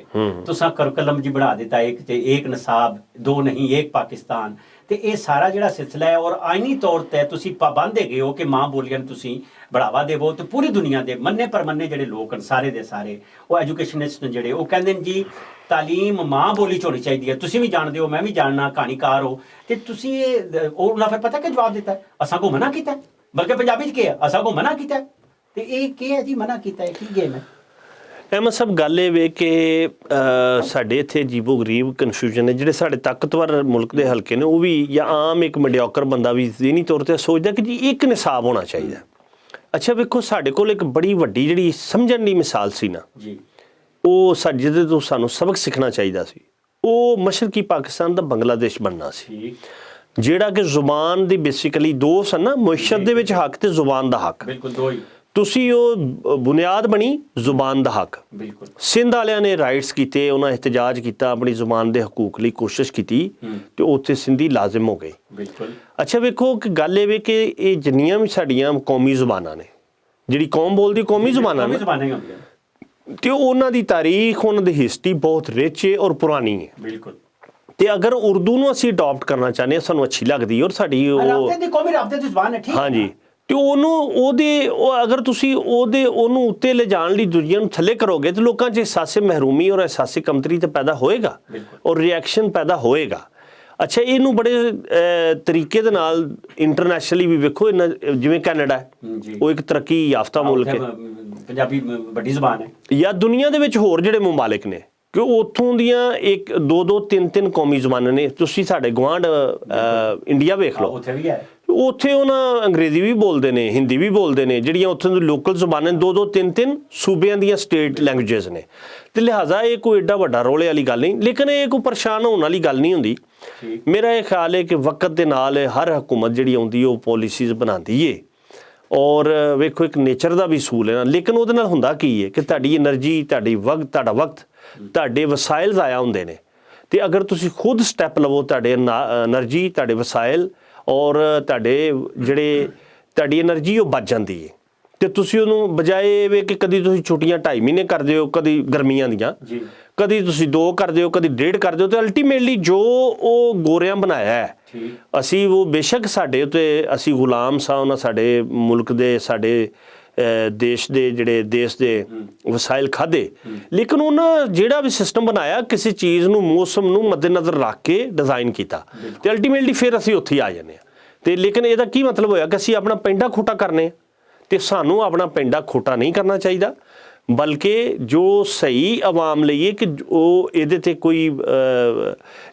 ਤੁਸੀਂ ਕਰਕਲਮ ਜੀ ਬਣਾ ਦਿੱਤਾ, ਇੱਕ ਤੇ ਇੱਕ ਨਿਸਾਬ, ਦੋ ਨਹੀਂ ਇੱਕ ਪਾਕਿਸਤਾਨ, ਤੇ ਇਹ ਸਾਰਾ ਜਿਹੜਾ ਸਿਲਸਿਲਾ ਹੈ ਔਰ ਆਇਨੀ ਤੌਰ ਤੇ ਤੁਸੀਂ ਪਾਬੰਦ ਹੈਗੇ ਹੋ ਕਿ ਮਾਂ ਬੋਲੀਆਂ ਨੂੰ ਤੁਸੀਂ बढ़ावा देवो। तो पूरी दुनिया के मन्ने परमन्ने ਜਿਹੜੇ ਲੋਕ ਹਨ ਸਾਰੇ ਦੇ ਸਾਰੇ ਉਹ ਐਜੂਕੇਸ਼ਨਿਸਟ ਨੇ ਜਿਹੜੇ ਉਹ ਕਹਿੰਦੇ ਨੇ ਜੀ ਤਾਲੀਮ ਮਾਂ ਬੋਲੀ 'ਚ ਹੋਣੀ ਚਾਹੀਦੀ ਹੈ। ਤੁਸੀਂ ਵੀ ਜਾਣਦੇ ਹੋ, ਮੈਂ ਵੀ ਜਾਣਨਾ, ਕਹਾਣੀਕਾਰ ਹੋ, ਤੇ ਤੁਸੀਂ ਇਹ ਉਹਨਾਂ ਫਿਰ ਪਤਾ ਕਿ ਜਵਾਬ ਦਿੱਤਾ, ਅਸਾਂ ਕੋ ਮਨਾ ਕੀਤਾ, ਬਲਕਿ ਪੰਜਾਬੀ 'ਚ ਕੀ ਹੈ, ਅਸਾਂ ਕੋ ਮਨਾ ਕੀਤਾ। ਤੇ ਇਹ ਕੀ ਹੈ ਜੀ, ਮਨਾ ਕੀਤਾ ਹੈ, ਕੀ ਗੇਮ ਹੈ? ਅਹਿਮਦ ਸਾਹਿਬ, ਗੱਲ ਇਹ ਵੇ ਕਿ ਸਾਡੇ ਇੱਥੇ ਅਜੀਬੋ ਗਰੀਬ ਕਨਫਿਊਜ਼ਨ ਨੇ। ਜਿਹੜੇ ਸਾਡੇ ਤਾਕਤਵਰ ਮੁਲਕ ਦੇ ਹਲਕੇ ਨੇ ਉਹ ਵੀ, ਜਾਂ ਆਮ ਇੱਕ ਮੀਡੀਓਕਰ ਬੰਦਾ ਵੀ ਜ਼ਹਿਨੀ ਤੌਰ ਤੇ ਸੋਚਦਾ ਕਿ ਜੀ ਇੱਕ ਨਿਸਾਬ ਹੋਣਾ ਚਾਹੀਦਾ। ਅੱਛਾ ਵੇਖੋ, ਸਾਡੇ ਕੋਲ ਇੱਕ ਬੜੀ ਵੱਡੀ ਜਿਹੜੀ ਸਮਝਣ ਦੀ ਮਿਸਾਲ ਸੀ ਨਾ ਜੀ, ਉਹ ਜਿਹਦੇ ਤੋਂ ਸਾਨੂੰ ਸਬਕ ਸਿੱਖਣਾ ਚਾਹੀਦਾ ਸੀ, ਉਹ ਮਸ਼ਰਕੀ ਪਾਕਿਸਤਾਨ ਦਾ ਬੰਗਲਾਦੇਸ਼ ਬਣਨਾ ਸੀ, ਜਿਹੜਾ ਕਿ ਜ਼ੁਬਾਨ ਦੀ ਬੇਸਿਕਲੀ ਦੋ ਸਨ ਨਾ, ਮੁਇਸ਼ਤ ਦੇ ਵਿੱਚ ਹੱਕ ਤੇ ਜ਼ੁਬਾਨ ਦਾ ਹੱਕ, ਬਿਲਕੁਲ ਦੋ ਹੀ। ਤੁਸੀਂ ਉਹ ਬੁਨਿਆਦ ਬਣੀ ਜ਼ੁਬਾਨ ਦਾ ਹੱਕ। ਬਿਲਕੁਲ। ਸਿੰਧ ਵਾਲਿਆਂ ਨੇ ਰਾਈਟਸ ਕੀਤੇ, ਉਹਨਾਂ ਇhtਜਾਜ ਕੀਤਾ, ਆਪਣੀ ਜ਼ੁਬਾਨ ਦੇ ਹਕੂਕ ਲਈ ਕੋਸ਼ਿਸ਼ ਕੀਤੀ ਤੇ ਉੱਥੇ ਸਿੰਧੀ ਲਾਜ਼ਮ ਹੋ ਗਏ। ਬਿਲਕੁਲ। ਅੱਛਾ ਵੇਖੋ ਕਿ ਗੱਲ ਇਹ ਵੇ ਕਿ ਇਹ ਜਿੰਨੀਆਂ ਵੀ ਸਾਡੀਆਂ ਕੌਮੀ ਜ਼ੁਬਾਨਾਂ ਨੇ, ਜਿਹੜੀ ਕੌਮ ਬੋਲਦੀ ਕੌਮੀ ਜ਼ੁਬਾਨਾਂ ਨੇ, ਤੇ ਉਹਨਾਂ ਦੀ ਤਾਰੀਖ, ਉਹਨਾਂ ਦੀ ਹਿਸਟਰੀ ਬਹੁਤ ਰਿਚ ਹੈ ਔਰ ਪੁਰਾਣੀ ਹੈ। ਬਿਲਕੁਲ। ਤੇ ਅਗਰ ਉਰਦੂ ਨੂੰ ਅਸੀਂ ਅਡਾਪਟ ਕਰਨਾ ਚਾਹੁੰਦੇ ਹਾਂ, ਸਾਨੂੰ ਅੱਛੀ ਲੱਗਦੀ ਔਰ ਸਾਡੀ ਉਹ ਕੌਮੀ ਰਾਬਤੇ ਦੀ ਜ਼ੁਬਾਨ ਹੈ, ਠੀਕ ਹੈ। ਹਾਂਜੀ। ਤੇ ਅਗਰ ਤੁਸੀਂ ਉਹਨੂੰ ਉੱਤੇ ਲਿਜਾਣ ਲਈ ਦੁਨੀਆ ਨੂੰ ਥੱਲੇ ਕਰੋਗੇ ਤੇ ਲੋਕਾਂ 'ਚ ਅਹਿਸਾਸੇ ਮਹਿਰੂਮੀ ਔਰ ਅਹਿਸਾਸੇ ਕਮਤਰੀ ਤਾਂ ਪੈਦਾ ਹੋਏਗਾ ਔਰ ਰਿਐਕਸ਼ਨ ਪੈਦਾ ਹੋਏਗਾ। ਅੱਛਾ, ਇਹਨੂੰ ਬੜੇ ਤਰੀਕੇ ਦੇ ਨਾਲ ਇੰਟਰਨੈਸ਼ਨਲੀ ਵੀ ਵੇਖੋ, ਜਿਵੇਂ ਕੈਨੇਡਾ ਉਹ ਇੱਕ ਤਰੱਕੀ ਯਾਫਤਾ ਮੁਲਕ ਹੈ, ਪੰਜਾਬੀ ਵੱਡੀ ਜ਼ੁਬਾਨ ਹੈ, ਜਾਂ ਦੁਨੀਆ ਦੇ ਵਿੱਚ ਹੋਰ ਜਿਹੜੇ ਮੁਮਾਲਿਕ ਨੇ ਕਿ ਉੱਥੋਂ ਦੀਆਂ ਇੱਕ ਦੋ ਤਿੰਨ ਕੌਮੀ ਜ਼ੁਬਾਨਾਂ ਨੇ। ਤੁਸੀਂ ਸਾਡੇ ਗੁਆਂਢ ਇੰਡੀਆ ਵੇਖ ਲਓ, ਉੱਥੇ ਵੀ ਹੈ, ਉੱਥੇ ਉਹਨਾਂ ਅੰਗਰੇਜ਼ੀ ਵੀ ਬੋਲਦੇ ਨੇ, ਹਿੰਦੀ ਵੀ ਬੋਲਦੇ ਨੇ, ਜਿਹੜੀਆਂ ਉੱਥੋਂ ਦੀ ਲੋਕਲ ਜ਼ੁਬਾਨਾਂ ਨੇ, ਦੋ ਤਿੰਨ ਸੂਬਿਆਂ ਦੀਆਂ ਸਟੇਟ ਲੈਂਗੁਏਜਸ ਨੇ। ਤੇ ਲਿਹਾਜ਼ਾ ਇਹ ਕੋਈ ਏਡਾ ਵੱਡਾ ਰੌਲੇ ਵਾਲੀ ਗੱਲ ਨਹੀਂ, ਲੇਕਿਨ ਇਹ ਕੋਈ ਪਰੇਸ਼ਾਨ ਹੋਣ ਵਾਲੀ ਗੱਲ ਨਹੀਂ ਹੁੰਦੀ। ਮੇਰਾ ਇਹ ਖਿਆਲ ਹੈ ਕਿ ਵਕਤ ਦੇ ਨਾਲ ਹਰ ਹਕੂਮਤ ਜਿਹੜੀ ਆਉਂਦੀ ਉਹ ਪੋਲਿਸੀਜ਼ ਬਣਾਉਂਦੀ ਏ ਔਰ ਵੇਖੋ ਇੱਕ ਨੇਚਰ ਦਾ ਵੀ ਅਸੂਲ ਹੈ ਨਾ, ਲੇਕਿਨ ਉਹਦੇ ਨਾਲ ਹੁੰਦਾ ਕੀ ਹੈ ਕਿ ਤੁਹਾਡੀ એનર્ਜੀ, ਤੁਹਾਡਾ ਵਕਤ, ਤੁਹਾਡੇ ਵਸਾਇਲ ਜ਼ਾਇਆ ਹੁੰਦੇ ਨੇ। ਤੇ ਅਗਰ ਤੁਸੀਂ ਖੁਦ ਸਟੈਪ ਲਵੋ, ਤੁਹਾਡੇ એનર્ਜੀ, ਤੁਹਾਡੇ ਵਸਾਇਲ ਔਰ ਤੁਹਾਡੀ એનર્ਜੀ ਉਹ ਬਚ ਜਾਂਦੀ ਹੈ। ਤੇ ਤੁਸੀਂ ਉਹਨੂੰ ਬਜਾਏ ਵੇ ਕਿ ਕਦੀ ਤੁਸੀਂ ਛੁੱਟੀਆਂ 2.5 ਮਹੀਨੇ ਕਰਦੇ ਹੋ, ਕਦੀ ਗਰਮੀਆਂ ਦੀਆਂ, ਕਦੀ ਤੁਸੀਂ 2 ਕਰਦੇ ਹੋ, ਕਦੀ 1.5 ਕਰਦੇ ਹੋ, ਤੇ ਅਲਟੀਮੇਟਲੀ ਜੋ ਉਹ ਗੋਰਿਆਂ ਬਣਾਇਆ ਹੈ, ਅਸੀਂ ਉਹ ਬੇਸ਼ੱਕ ਸਾਡੇ ਉੱਤੇ ਅਸੀਂ ਗੁਲਾਮ ਸਾਂ, ਉਹਨਾਂ ਸਾਡੇ ਮੁਲਕ ਦੇ, ਸਾਡੇ ਦੇਸ਼ ਦੇ ਵਸਾਇਲ ਖਾਧੇ, ਲੇਕਿਨ ਉਹਨਾਂ ਜਿਹੜਾ ਵੀ ਸਿਸਟਮ ਬਣਾਇਆ ਕਿਸੇ ਚੀਜ਼ ਨੂੰ, ਮੌਸਮ ਨੂੰ ਮੱਦੇਨਜ਼ਰ ਰੱਖ ਕੇ ਡਿਜ਼ਾਈਨ ਕੀਤਾ, ਤੇ ਅਲਟੀਮੇਟਲੀ ਫਿਰ ਅਸੀਂ ਉੱਥੇ ਹੀ ਆ ਜਾਂਦੇ ਹਾਂ। ਤੇ ਲੇਕਿਨ ਇਹਦਾ ਕੀ ਮਤਲਬ ਹੋਇਆ ਕਿ ਅਸੀਂ ਆਪਣਾ ਪੈਂਡਾ ਖੋਟਾ ਕਰਨੇ, ਤੇ ਸਾਨੂੰ ਆਪਣਾ ਪੈਂਡਾ ਖੋਟਾ ਨਹੀਂ ਕਰਨਾ ਚਾਹੀਦਾ। ਬਲਕਿ ਜੋ ਸਹੀ ਆਵਾਮ ਲਈ ਹੈ ਕਿ ਉਹ ਇਹਦੇ ਤੇ ਕੋਈ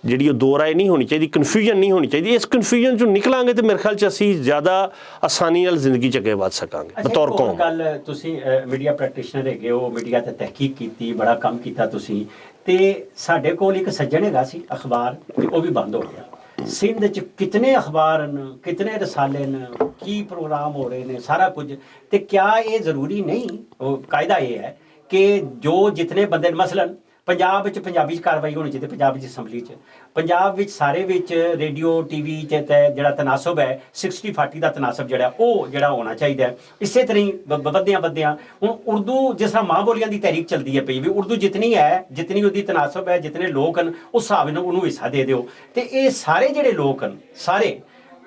ਜਿਹੜੀ ਉਹ ਦੋ ਰਾਏ ਨਹੀਂ ਹੋਣੀ ਚਾਹੀਦੀ, ਕਨਫਿਊਜ਼ਨ ਨਹੀਂ ਹੋਣੀ ਚਾਹੀਦੀ। ਇਸ ਕਨਫਿਊਜ਼ਨ ਚੋਂ ਨਿਕਲਾਂਗੇ ਤੇ ਮੇਰੇ ਖਿਆਲ 'ਚ ਅਸੀਂ ਜ਼ਿਆਦਾ ਆਸਾਨੀ ਨਾਲ ਜ਼ਿੰਦਗੀ 'ਚ ਅੱਗੇ ਵੱਧ ਸਕਾਂਗੇ ਬਤੌਰ ਕੌਮ। ਗੱਲ ਤੁਸੀਂ ਮੀਡੀਆ ਪ੍ਰੈਕਟੀਸ਼ਨਰ ਹੈਗੇ ਹੋ, ਮੀਡੀਆ ਤੇ ਤਹਿਕੀਕ ਕੀਤੀ, ਬੜਾ ਕੰਮ ਕੀਤਾ ਤੁਸੀਂ, ਤੇ ਸਾਡੇ ਕੋਲ ਇੱਕ ਸੱਜਣ ਹੈਗਾ ਸੀ ਅਖਬਾਰ, ਤੇ ਉਹ ਵੀ ਬੰਦ ਹੋ ਗਿਆ। ਸਿੰਧ 'ਚ ਕਿਤਨੇ ਅਖਬਾਰ ਨੇ, ਕਿਤਨੇ ਰਸਾਲੇ ਨੇ, ਕੀ ਪ੍ਰੋਗਰਾਮ ਹੋ ਰਹੇ ਨੇ, ਸਾਰਾ ਕੁਝ। ਤੇ ਕਿਆ ਇਹ ਜ਼ਰੂਰੀ ਨਹੀਂ, ਉਹ ਕਾਇਦਾ ਇਹ ਹੈ ਕਿ ਜੋ ਜਿਤਨੇ ਬੰਦੇ ਨੇ, ਮਸਲਨ ਪੰਜਾਬ ਵਿੱਚ ਪੰਜਾਬੀ 'ਚ ਕਾਰਵਾਈ ਹੋਣੀ ਚਾਹੀਦੀ, ਪੰਜਾਬ ਵਿੱਚ ਅਸੈਂਬਲੀ 'ਚ, ਪੰਜਾਬ ਵਿੱਚ ਸਾਰੇ ਵਿੱਚ ਰੇਡੀਓ TV 'ਚ ਜਿਹੜਾ ਤਨਾਸਬ ਹੈ 60-40 ਦਾ ਤਨਾਸਬ ਜਿਹੜਾ ਉਹ ਜਿਹੜਾ ਹੋਣਾ ਚਾਹੀਦਾ ਹੈ। ਇਸੇ ਤਰ੍ਹਾਂ ਹੀ ਵਧਦਿਆਂ ਹੁਣ ਉਰਦੂ ਜਿਸ ਤਰ੍ਹਾਂ ਮਾਂ ਬੋਲੀਆਂ ਦੀ ਤਹਿਰੀਕ ਚੱਲਦੀ ਹੈ ਪਈ ਵੀ, ਉਰਦੂ ਜਿਤਨੀ ਹੈ, ਜਿਤਨੀ ਉਹਦੀ ਤਨਾਸਬ ਹੈ, ਜਿਤਨੇ ਲੋਕ ਹਨ, ਉਸ ਹਿਸਾਬ ਨਾਲ ਉਹਨੂੰ ਹਿੱਸਾ ਦੇ ਦਿਓ। ਤੇ ਇਹ ਸਾਰੇ ਜਿਹੜੇ ਲੋਕ ਹਨ, ਸਾਰੇ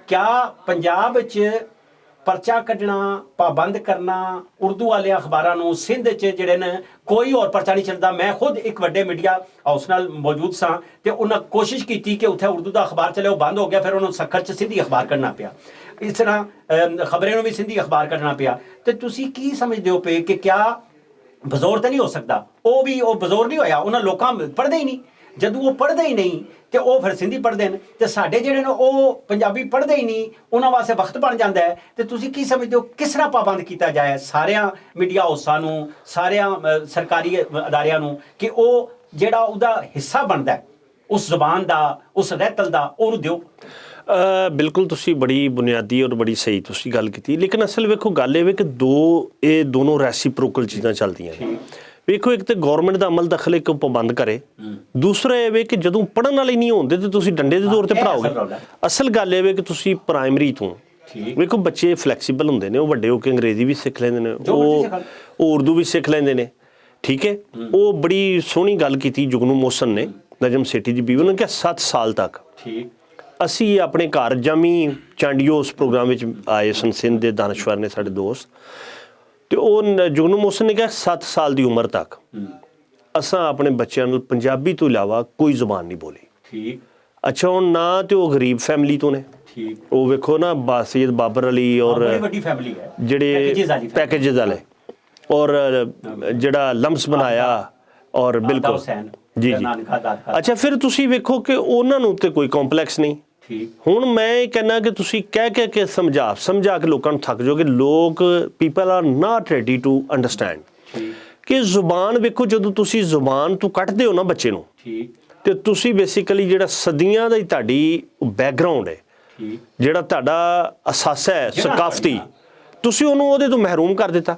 ਕਿਆ ਪੰਜਾਬ ਵਿੱਚ ਪਰਚਾ ਕੱਢਣਾ, ਪਾਬੰਦ ਕਰਨਾ ਉਰਦੂ ਵਾਲੇ ਅਖਬਾਰਾਂ ਨੂੰ, ਸਿੰਧ 'ਚ ਜਿਹੜੇ ਨੇ ਕੋਈ ਹੋਰ ਪਰਚਾ ਨਹੀਂ ਚੱਲਦਾ। ਮੈਂ ਖੁਦ ਇੱਕ ਵੱਡੇ ਮੀਡੀਆ ਹਾਊਸ ਨਾਲ ਮੌਜੂਦ ਸਾਂ ਤੇ ਉਹਨਾਂ ਕੋਸ਼ਿਸ਼ ਕੀਤੀ ਕਿ ਉੱਥੇ ਉਰਦੂ ਦਾ ਅਖਬਾਰ ਚੱਲੇ, ਉਹ ਬੰਦ ਹੋ ਗਿਆ। ਫਿਰ ਉਹਨੂੰ ਸੱਖਰ 'ਚ ਸਿੰਧੀ ਅਖਬਾਰ ਕੱਢਣਾ ਪਿਆ। ਇਸ ਤਰ੍ਹਾਂ ਖਬਰੇ ਨੂੰ ਵੀ ਸਿੰਧੀ ਅਖਬਾਰ ਕੱਢਣਾ ਪਿਆ। ਤੇ ਤੁਸੀਂ ਕੀ ਸਮਝਦੇ ਹੋ ਪਏ ਕਿ ਕਿਆ ਬਜ਼ੌਰ ਤਾਂ ਨਹੀਂ ਹੋ ਸਕਦਾ? ਉਹ ਵੀ ਉਹ ਬਜ਼ੌਰ ਨਹੀਂ ਹੋਇਆ, ਉਹਨਾਂ ਲੋਕਾਂ ਪੜ੍ਹਦੇ ਹੀ ਨਹੀਂ। ਜਦੋਂ ਉਹ ਪੜ੍ਹਦੇ ਹੀ ਨਹੀਂ ਤੇ ਉਹ ਫਿਰ ਸਿੰਧੀ ਪੜ੍ਹਦੇ ਨੇ, ਤੇ ਸਾਡੇ ਜਿਹੜੇ ਨੇ ਉਹ ਪੰਜਾਬੀ ਪੜ੍ਹਦੇ ਹੀ ਨਹੀਂ, ਉਹਨਾਂ ਵਾਸਤੇ ਵਕਤ ਬਣ ਜਾਂਦਾ ਹੈ। ਤੇ ਤੁਸੀਂ ਕੀ ਸਮਝਦੇ ਹੋ ਕਿਸ ਤਰ੍ਹਾਂ ਪਾਬੰਦ ਕੀਤਾ ਜਾਏ ਸਾਰਿਆਂ ਮੀਡੀਆ ਹਾਊਸਾਂ ਨੂੰ, ਸਾਰਿਆਂ ਸਰਕਾਰੀ ਅਦਾਰਿਆਂ ਨੂੰ, ਕਿ ਉਹ ਜਿਹੜਾ ਉਹਦਾ ਹਿੱਸਾ ਬਣਦਾ ਹੈ ਉਸ ਜ਼ੁਬਾਨ ਦਾ, ਉਸ ਰਹਿਤਲ ਦਾ, ਉਹਨੂੰ ਦਿਓ? ਬਿਲਕੁਲ, ਤੁਸੀਂ ਬੜੀ ਬੁਨਿਆਦੀ ਔਰ ਬੜੀ ਸਹੀ ਤੁਸੀਂ ਗੱਲ ਕੀਤੀ। ਲੇਕਿਨ ਅਸਲ ਵੇਖੋ ਗੱਲ ਇਹ ਵੇ ਕਿ ਇਹ ਦੋਨੋਂ ਰੈਸੀਪ੍ਰੋਕਲ ਚੀਜ਼ਾਂ ਚੱਲਦੀਆਂ ਨੇ। ਵੇਖੋ, ਇੱਕ ਤੇ ਗੌਰਮੈਂਟ ਦਾ ਅਮਲ ਦਖਲ ਇੱਕ ਪਾਬੰਦ ਕਰੇ, ਦੂਸਰਾ ਇਹ ਵੇ ਕਿ ਜਦੋਂ ਪੜ੍ਹਨ ਵਾਲੇ ਨਹੀਂ ਹੁੰਦੇ ਤੇ ਤੁਸੀਂ ਡੰਡੇ ਦੇ ਤੌਰ ਤੇ ਪੜ੍ਹਾਓਗੇ। ਅਸਲ ਗੱਲ ਇਹ ਵੇ ਕਿ ਤੁਸੀਂ ਪ੍ਰਾਇਮਰੀ ਤੋਂ ਵੇਖੋ, ਬੱਚੇ ਫਲੈਕਸੀਬਲ ਹੁੰਦੇ ਨੇ, ਉਹ ਵੱਡੇ ਹੋ ਕੇ ਅੰਗਰੇਜ਼ੀ ਵੀ ਸਿੱਖ ਲੈਂਦੇ ਨੇ, ਉਹ ਉਰਦੂ ਵੀ ਸਿੱਖ ਲੈਂਦੇ ਨੇ। ਠੀਕ ਹੈ, ਉਹ ਬੜੀ ਸੋਹਣੀ ਗੱਲ ਕੀਤੀ ਜੁਗਨੂ ਮੋਹਸਨ ਨੇ, ਨਜਮ ਸੇਠੀ ਦੀ ਬੀਵੀ, ਉਹਨਾਂ ਨੇ ਕਿਹਾ 7 ਸਾਲ ਤੱਕ ਅਸੀਂ ਆਪਣੇ ਘਰ ਜਾਮੀ ਚਾਂਡੀਓ ਉਸ ਪ੍ਰੋਗਰਾਮ ਵਿੱਚ ਆਏ ਸਨ, ਸਿੰਧ ਦੇ ਦਾਨਸ਼ਵਰ ਨੇ ਸਾਡੇ ਦੋਸਤ, ਤੇ ਉਹ ਜੁਗਨੂ ਮੋਹਸਨ ਨੇ ਕਿਹਾ 7 ਸਾਲ ਦੀ ਉਮਰ ਤੱਕ ਅਸਾਂ ਆਪਣੇ ਬੱਚਿਆਂ ਨੂੰ ਪੰਜਾਬੀ ਤੋਂ ਇਲਾਵਾ ਕੋਈ ਜ਼ੁਬਾਨ ਨਹੀਂ ਬੋਲੀ। ਅੱਛਾ, ਹੁਣ ਨਾ ਤੇ ਉਹ ਗਰੀਬ ਫੈਮਿਲੀ ਤੋਂ ਨੇ, ਉਹ ਵੇਖੋ ਨਾ ਸੈਯਦ ਬਾਬਰ ਅਲੀ ਔਰ ਜਿਹੜੇ ਪੈਕੇਜਸ ਵਾਲੇ, ਔਰ ਜਿਹੜਾ ਲਮਸ ਬਣਾਇਆ, ਔਰ ਬਿਲਕੁਲ ਜੀ ਜੀ। ਅੱਛਾ, ਫਿਰ ਤੁਸੀਂ ਵੇਖੋ ਕਿ ਉਹਨਾਂ ਨੂੰ ਤੇ ਕੋਈ ਕੰਪਲੈਕਸ ਨਹੀਂ। ਹੁਣ ਮੈਂ ਇਹ ਕਹਿੰਦਾ ਕਿ ਤੁਸੀਂ ਕਹਿ ਕੇ ਸਮਝਾ ਕੇ ਲੋਕਾਂ ਨੂੰ ਥੱਕ ਜਾਓਗੇ। ਲੋਕ people are not ready to understand ਕਿ ਜ਼ੁਬਾਨ, ਵੇਖੋ ਜਦੋਂ ਤੁਸੀਂ ਜ਼ੁਬਾਨ ਤੋਂ ਕੱਟਦੇ ਹੋ ਨਾ ਬੱਚੇ ਨੂੰ, ਤੇ ਤੁਸੀਂ ਬੇਸਿਕਲੀ ਜਿਹੜਾ ਸਦੀਆਂ ਦਾ ਹੀ ਤੁਹਾਡੀ ਬੈਕਗਰਾਉਂਡ ਹੈ, ਜਿਹੜਾ ਤੁਹਾਡਾ ਅਸਾਸਾ ਹੈ ਸਕਾਫਤੀ, ਤੁਸੀਂ ਉਹਨੂੰ ਉਹਦੇ ਤੋਂ ਮਹਿਰੂਮ ਕਰ ਦਿੱਤਾ।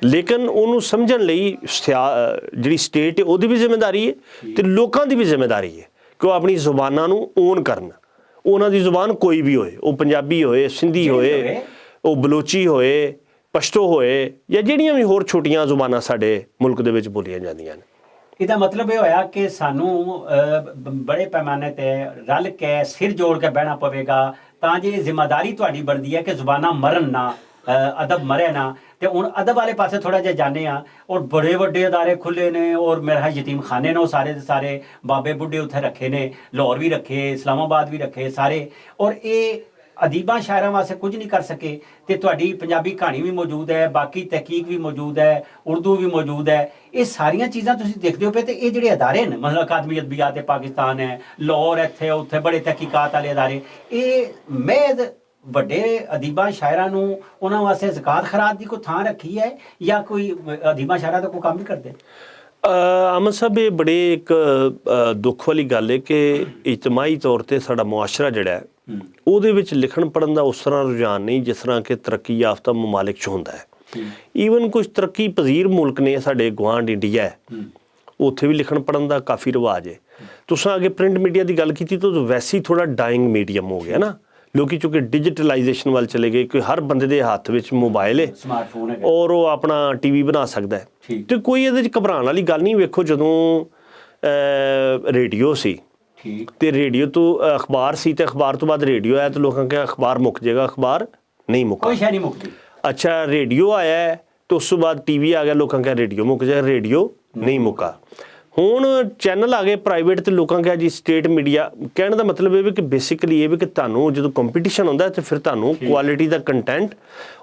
ਲੇਕਿਨ ਉਹਨੂੰ ਸਮਝਣ ਲਈ ਜਿਹੜੀ ਸਟੇਟ ਹੈ ਉਹਦੀ ਵੀ ਜ਼ਿੰਮੇਵਾਰੀ ਹੈ ਤੇ ਲੋਕਾਂ ਦੀ ਵੀ ਜ਼ਿੰਮੇਵਾਰੀ ਹੈ ਕਿ ਉਹ ਆਪਣੀ ਜ਼ੁਬਾਨਾਂ ਨੂੰ ਓਨ ਕਰਨ। ਉਹਨਾਂ ਦੀ ਜ਼ੁਬਾਨ ਕੋਈ ਵੀ ਹੋਏ, ਉਹ ਪੰਜਾਬੀ ਹੋਏ, ਸਿੰਧੀ ਹੋਏ, ਉਹ ਬਲੋਚੀ ਹੋਏ, ਪਸ਼ਤੋ ਹੋਏ, ਜਾਂ ਜਿਹੜੀਆਂ ਵੀ ਹੋਰ ਛੋਟੀਆਂ ਜ਼ੁਬਾਨਾਂ ਸਾਡੇ ਮੁਲਕ ਦੇ ਵਿੱਚ ਬੋਲੀਆਂ ਜਾਂਦੀਆਂ ਨੇ। ਇਹਦਾ ਮਤਲਬ ਇਹ ਹੋਇਆ ਕਿ ਸਾਨੂੰ ਬੜੇ ਪੈਮਾਨੇ ਤੇ ਰਲ ਕੇ ਸਿਰ ਜੋੜ ਕੇ ਬਹਿਣਾ ਪਵੇਗਾ ਤਾਂ ਜੇ ਜ਼ਿੰਮੇਵਾਰੀ ਤੁਹਾਡੀ ਬਣਦੀ ਹੈ ਕਿ ਜ਼ੁਬਾਨਾਂ ਮਰਨ ਨਾ, ਅਦਬ ਮਰੇ ਨਾ। ਤੇ ਹੁਣ ਅਦਬ ਵਾਲੇ ਪਾਸੇ ਥੋੜਾ ਜਿਹਾ ਜਾਣੇ ਆ, ਔਰ ਬੜੇ ਵੱਡੇ ਅਦਾਰੇ ਖੁੱਲੇ ਨੇ, ਔਰ ਮੇਰਾ ਯਤੀਮ ਖਾਨੇ ਨੇ ਉਹ ਸਾਰੇ ਦੇ ਸਾਰੇ, ਬਾਬੇ ਬੁੱਢੇ ਉੱਥੇ ਰੱਖੇ ਨੇ, ਲਾਹੌਰ ਵੀ ਰੱਖੇ, ਇਸਲਾਮਾਬਾਦ ਵੀ ਰੱਖੇ ਸਾਰੇ, ਔਰ ਇਹ ਅਦੀਬਾਂ ਸ਼ਾਇਰਾਂ ਵਾਸਤੇ ਕੁਝ ਨਹੀਂ ਕਰ ਸਕੇ। ਤੇ ਤੁਹਾਡੀ ਪੰਜਾਬੀ ਕਹਾਣੀ ਵੀ ਮੌਜੂਦ ਹੈ, ਬਾਕੀ ਤਹਿਕੀਕ ਵੀ ਮੌਜੂਦ ਹੈ, ਉਰਦੂ ਵੀ ਮੌਜੂਦ ਹੈ। ਇਹ ਸਾਰੀਆਂ ਚੀਜ਼ਾਂ ਤੁਸੀਂ ਦੇਖਦੇ ਹੋ ਪਏ। ਤੇ ਇਹ ਜਿਹੜੇ ਅਦਾਰੇ ਨੇ, ਮਤਲਬ ਅਕਾਦਮੀ ਅਦਬੀਆਤ ਪਾਕਿਸਤਾਨ ਹੈ, ਲਾਹੌਰ, ਇੱਥੇ ਉੱਥੇ ਬੜੇ ਤਹਿਕੀਕਾਤ ਵਾਲੇ ਅਦਾਰੇ, ਇਹ ਮਹਿਜ਼ ਵੱਡੇ ਅਦੀਬਾਂ ਸ਼ਾਇਰਾਂ ਨੂੰ ਉਹਨਾਂ ਵਾਸਤੇ ਜ਼ਕਾਤ ਖਰਾਜ ਦੀ ਕੋਈ ਥਾਂ ਰੱਖੀ ਹੈ, ਜਾਂ ਕੋਈ ਅਦੀਬਾਂ ਸ਼ਾਇਰਾਂ ਦਾ ਕੋਈ ਕੰਮ ਨਹੀਂ ਕਰਦੇ? ਅਮਨ ਸਾਹਿਬ, ਇਹ ਬੜੇ ਇੱਕ ਦੁੱਖ ਵਾਲੀ ਗੱਲ ਹੈ ਕਿ ਇਜਤਮਾਹੀ ਤੌਰ ਤੇ ਸਾਡਾ ਮੁਆਸ਼ਰਾ ਜਿਹੜਾ ਹੈ ਉਹਦੇ ਵਿੱਚ ਲਿਖਣ ਪੜ੍ਹਨ ਦਾ ਉਸ ਤਰ੍ਹਾਂ ਰੁਝਾਨ ਨਹੀਂ ਜਿਸ ਤਰ੍ਹਾਂ ਕਿ ਤਰੱਕੀ ਯਾਫਤਾ ਮਮਾਲਿਕ 'ਚ ਹੁੰਦਾ ਹੈ। ਈਵਨ ਕੁਝ ਤਰੱਕੀ ਪਜ਼ੀਰ ਮੁਲਕ ਨੇ, ਸਾਡੇ ਗੁਆਂਢ ਇੰਡੀਆ ਹੈ, ਉੱਥੇ ਵੀ ਲਿਖਣ ਪੜ੍ਹਨ ਦਾ ਕਾਫੀ ਰਿਵਾਜ ਹੈ। ਤੁਸੀਂ ਅੱਗੇ ਪ੍ਰਿੰਟ ਮੀਡੀਆ ਦੀ ਗੱਲ ਕੀਤੀ ਤਾਂ ਵੈਸੇ ਹੀ ਥੋੜਾ ਡਾਇੰਗ ਮੀਡੀਅਮ ਹੋ ਗਿਆ ਨਾ, ਲੋਕੀ ਚੂੰਕਿ ਡਿਜੀਟਲਾਈਜੇਸ਼ਨ ਵੱਲ ਚਲੇ ਗਏ ਕਿ ਹਰ ਬੰਦੇ ਦੇ ਹੱਥ ਵਿੱਚ ਮੋਬਾਈਲ ਹੈ, ਸਮਾਰਟਫੋਨ ਹੈ, ਔਰ ਉਹ ਆਪਣਾ TV ਬਣਾ ਸਕਦਾ ਹੈ। ਤੇ ਕੋਈ ਇਹਦੇ 'ਚ ਘਬਰਾਉਣ ਵਾਲੀ ਗੱਲ ਨਹੀਂ। ਵੇਖੋ, ਜਦੋਂ ਰੇਡੀਓ ਸੀ ਤੇ ਰੇਡੀਓ ਤੋਂ ਅਖਬਾਰ ਸੀ ਤੇ ਅਖਬਾਰ ਤੋਂ ਬਾਅਦ ਰੇਡੀਓ ਆਇਆ ਤੇ ਲੋਕਾਂ ਕਿਹਾ ਅਖਬਾਰ ਮੁੱਕ ਜਾਏਗਾ, ਅਖਬਾਰ ਨਹੀਂ ਮੁੱਕਾ, ਕੋਈ ਸ਼ੈ ਨਹੀਂ ਮੁੱਕਦੀ। ਅੱਛਾ, ਰੇਡੀਓ ਆਇਆ ਤੇ ਉਸ ਤੋਂ ਬਾਅਦ TV ਆ ਗਿਆ, ਲੋਕਾਂ ਕਿਹਾ ਰੇਡੀਓ ਮੁੱਕ ਜਾਏਗਾ, ਰੇਡੀਓ ਨਹੀਂ ਮੁੱਕਾ। ਹੁਣ ਚੈਨਲ ਆ ਗਏ ਪ੍ਰਾਈਵੇਟ ਤੇ ਲੋਕਾਂ ਕਿਹਾ ਜੀ ਸਟੇਟ ਮੀਡੀਆ। ਕਹਿਣ ਦਾ ਮਤਲਬ ਇਹ ਵੀ ਕਿ ਬੇਸਿਕਲੀ ਇਹ ਵੀ ਕਿ ਤੁਹਾਨੂੰ ਜਦੋਂ ਕੰਪੀਟੀਸ਼ਨ ਹੁੰਦਾ ਤੇ ਫਿਰ ਤੁਹਾਨੂੰ ਕੁਆਲਿਟੀ ਦਾ ਕੰਟੈਂਟ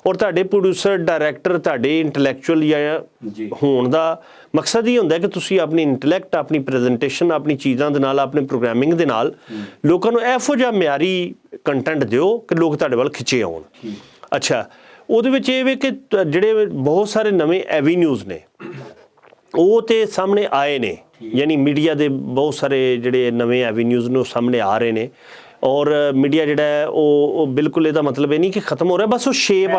ਔਰ ਤੁਹਾਡੇ ਪ੍ਰੋਡਿਊਸਰ ਡਾਇਰੈਕਟਰ ਤੁਹਾਡੇ ਇੰਟੈਲੈਕਚੁਅਲ ਜਾਂ ਹੋਣ ਦਾ ਮਕਸਦ ਹੀ ਹੁੰਦਾ ਕਿ ਤੁਸੀਂ ਆਪਣੀ ਇੰਟੈਲੈਕਟ ਆਪਣੀ ਪ੍ਰੈਜੈਂਟੇਸ਼ਨ ਆਪਣੀ ਚੀਜ਼ਾਂ ਦੇ ਨਾਲ ਆਪਣੇ ਪ੍ਰੋਗਰਾਮਿੰਗ ਦੇ ਨਾਲ ਲੋਕਾਂ ਨੂੰ ਇਹੋ ਜਿਹਾ ਮਿਆਰੀ ਕੰਟੈਂਟ ਦਿਓ ਕਿ ਲੋਕ ਤੁਹਾਡੇ ਵੱਲ ਖਿੱਚੇ ਆਉਣ। ਅੱਛਾ, ਉਹਦੇ ਵਿੱਚ ਇਹ ਵੀ ਕਿ ਜਿਹੜੇ ਬਹੁਤ ਸਾਰੇ ਨਵੇਂ ਐਵੀਨਿਊਜ਼ ਨੇ ਉਹ ਤੇ ਸਾਹਮਣੇ ਆਏ ਨੇ, ਯਾਨੀ ਮੀਡੀਆ ਦੇ ਬਹੁਤ ਸਾਰੇ ਜਿਹੜੇ ਨਵੇਂ ਐਵੀਨਿਊਜ਼ ਨੇ ਉਹ ਸਾਹਮਣੇ ਆ ਰਹੇ ਨੇ ਔਰ ਮੀਡੀਆ ਜਿਹੜਾ ਹੈ ਉਹ ਬਿਲਕੁਲ ਇਹਦਾ ਮਤਲਬ ਇਹ ਨਹੀਂ ਕਿ ਖਤਮ ਹੋ ਰਿਹਾ, ਬਸ ਉਹ ਸ਼ੇਪ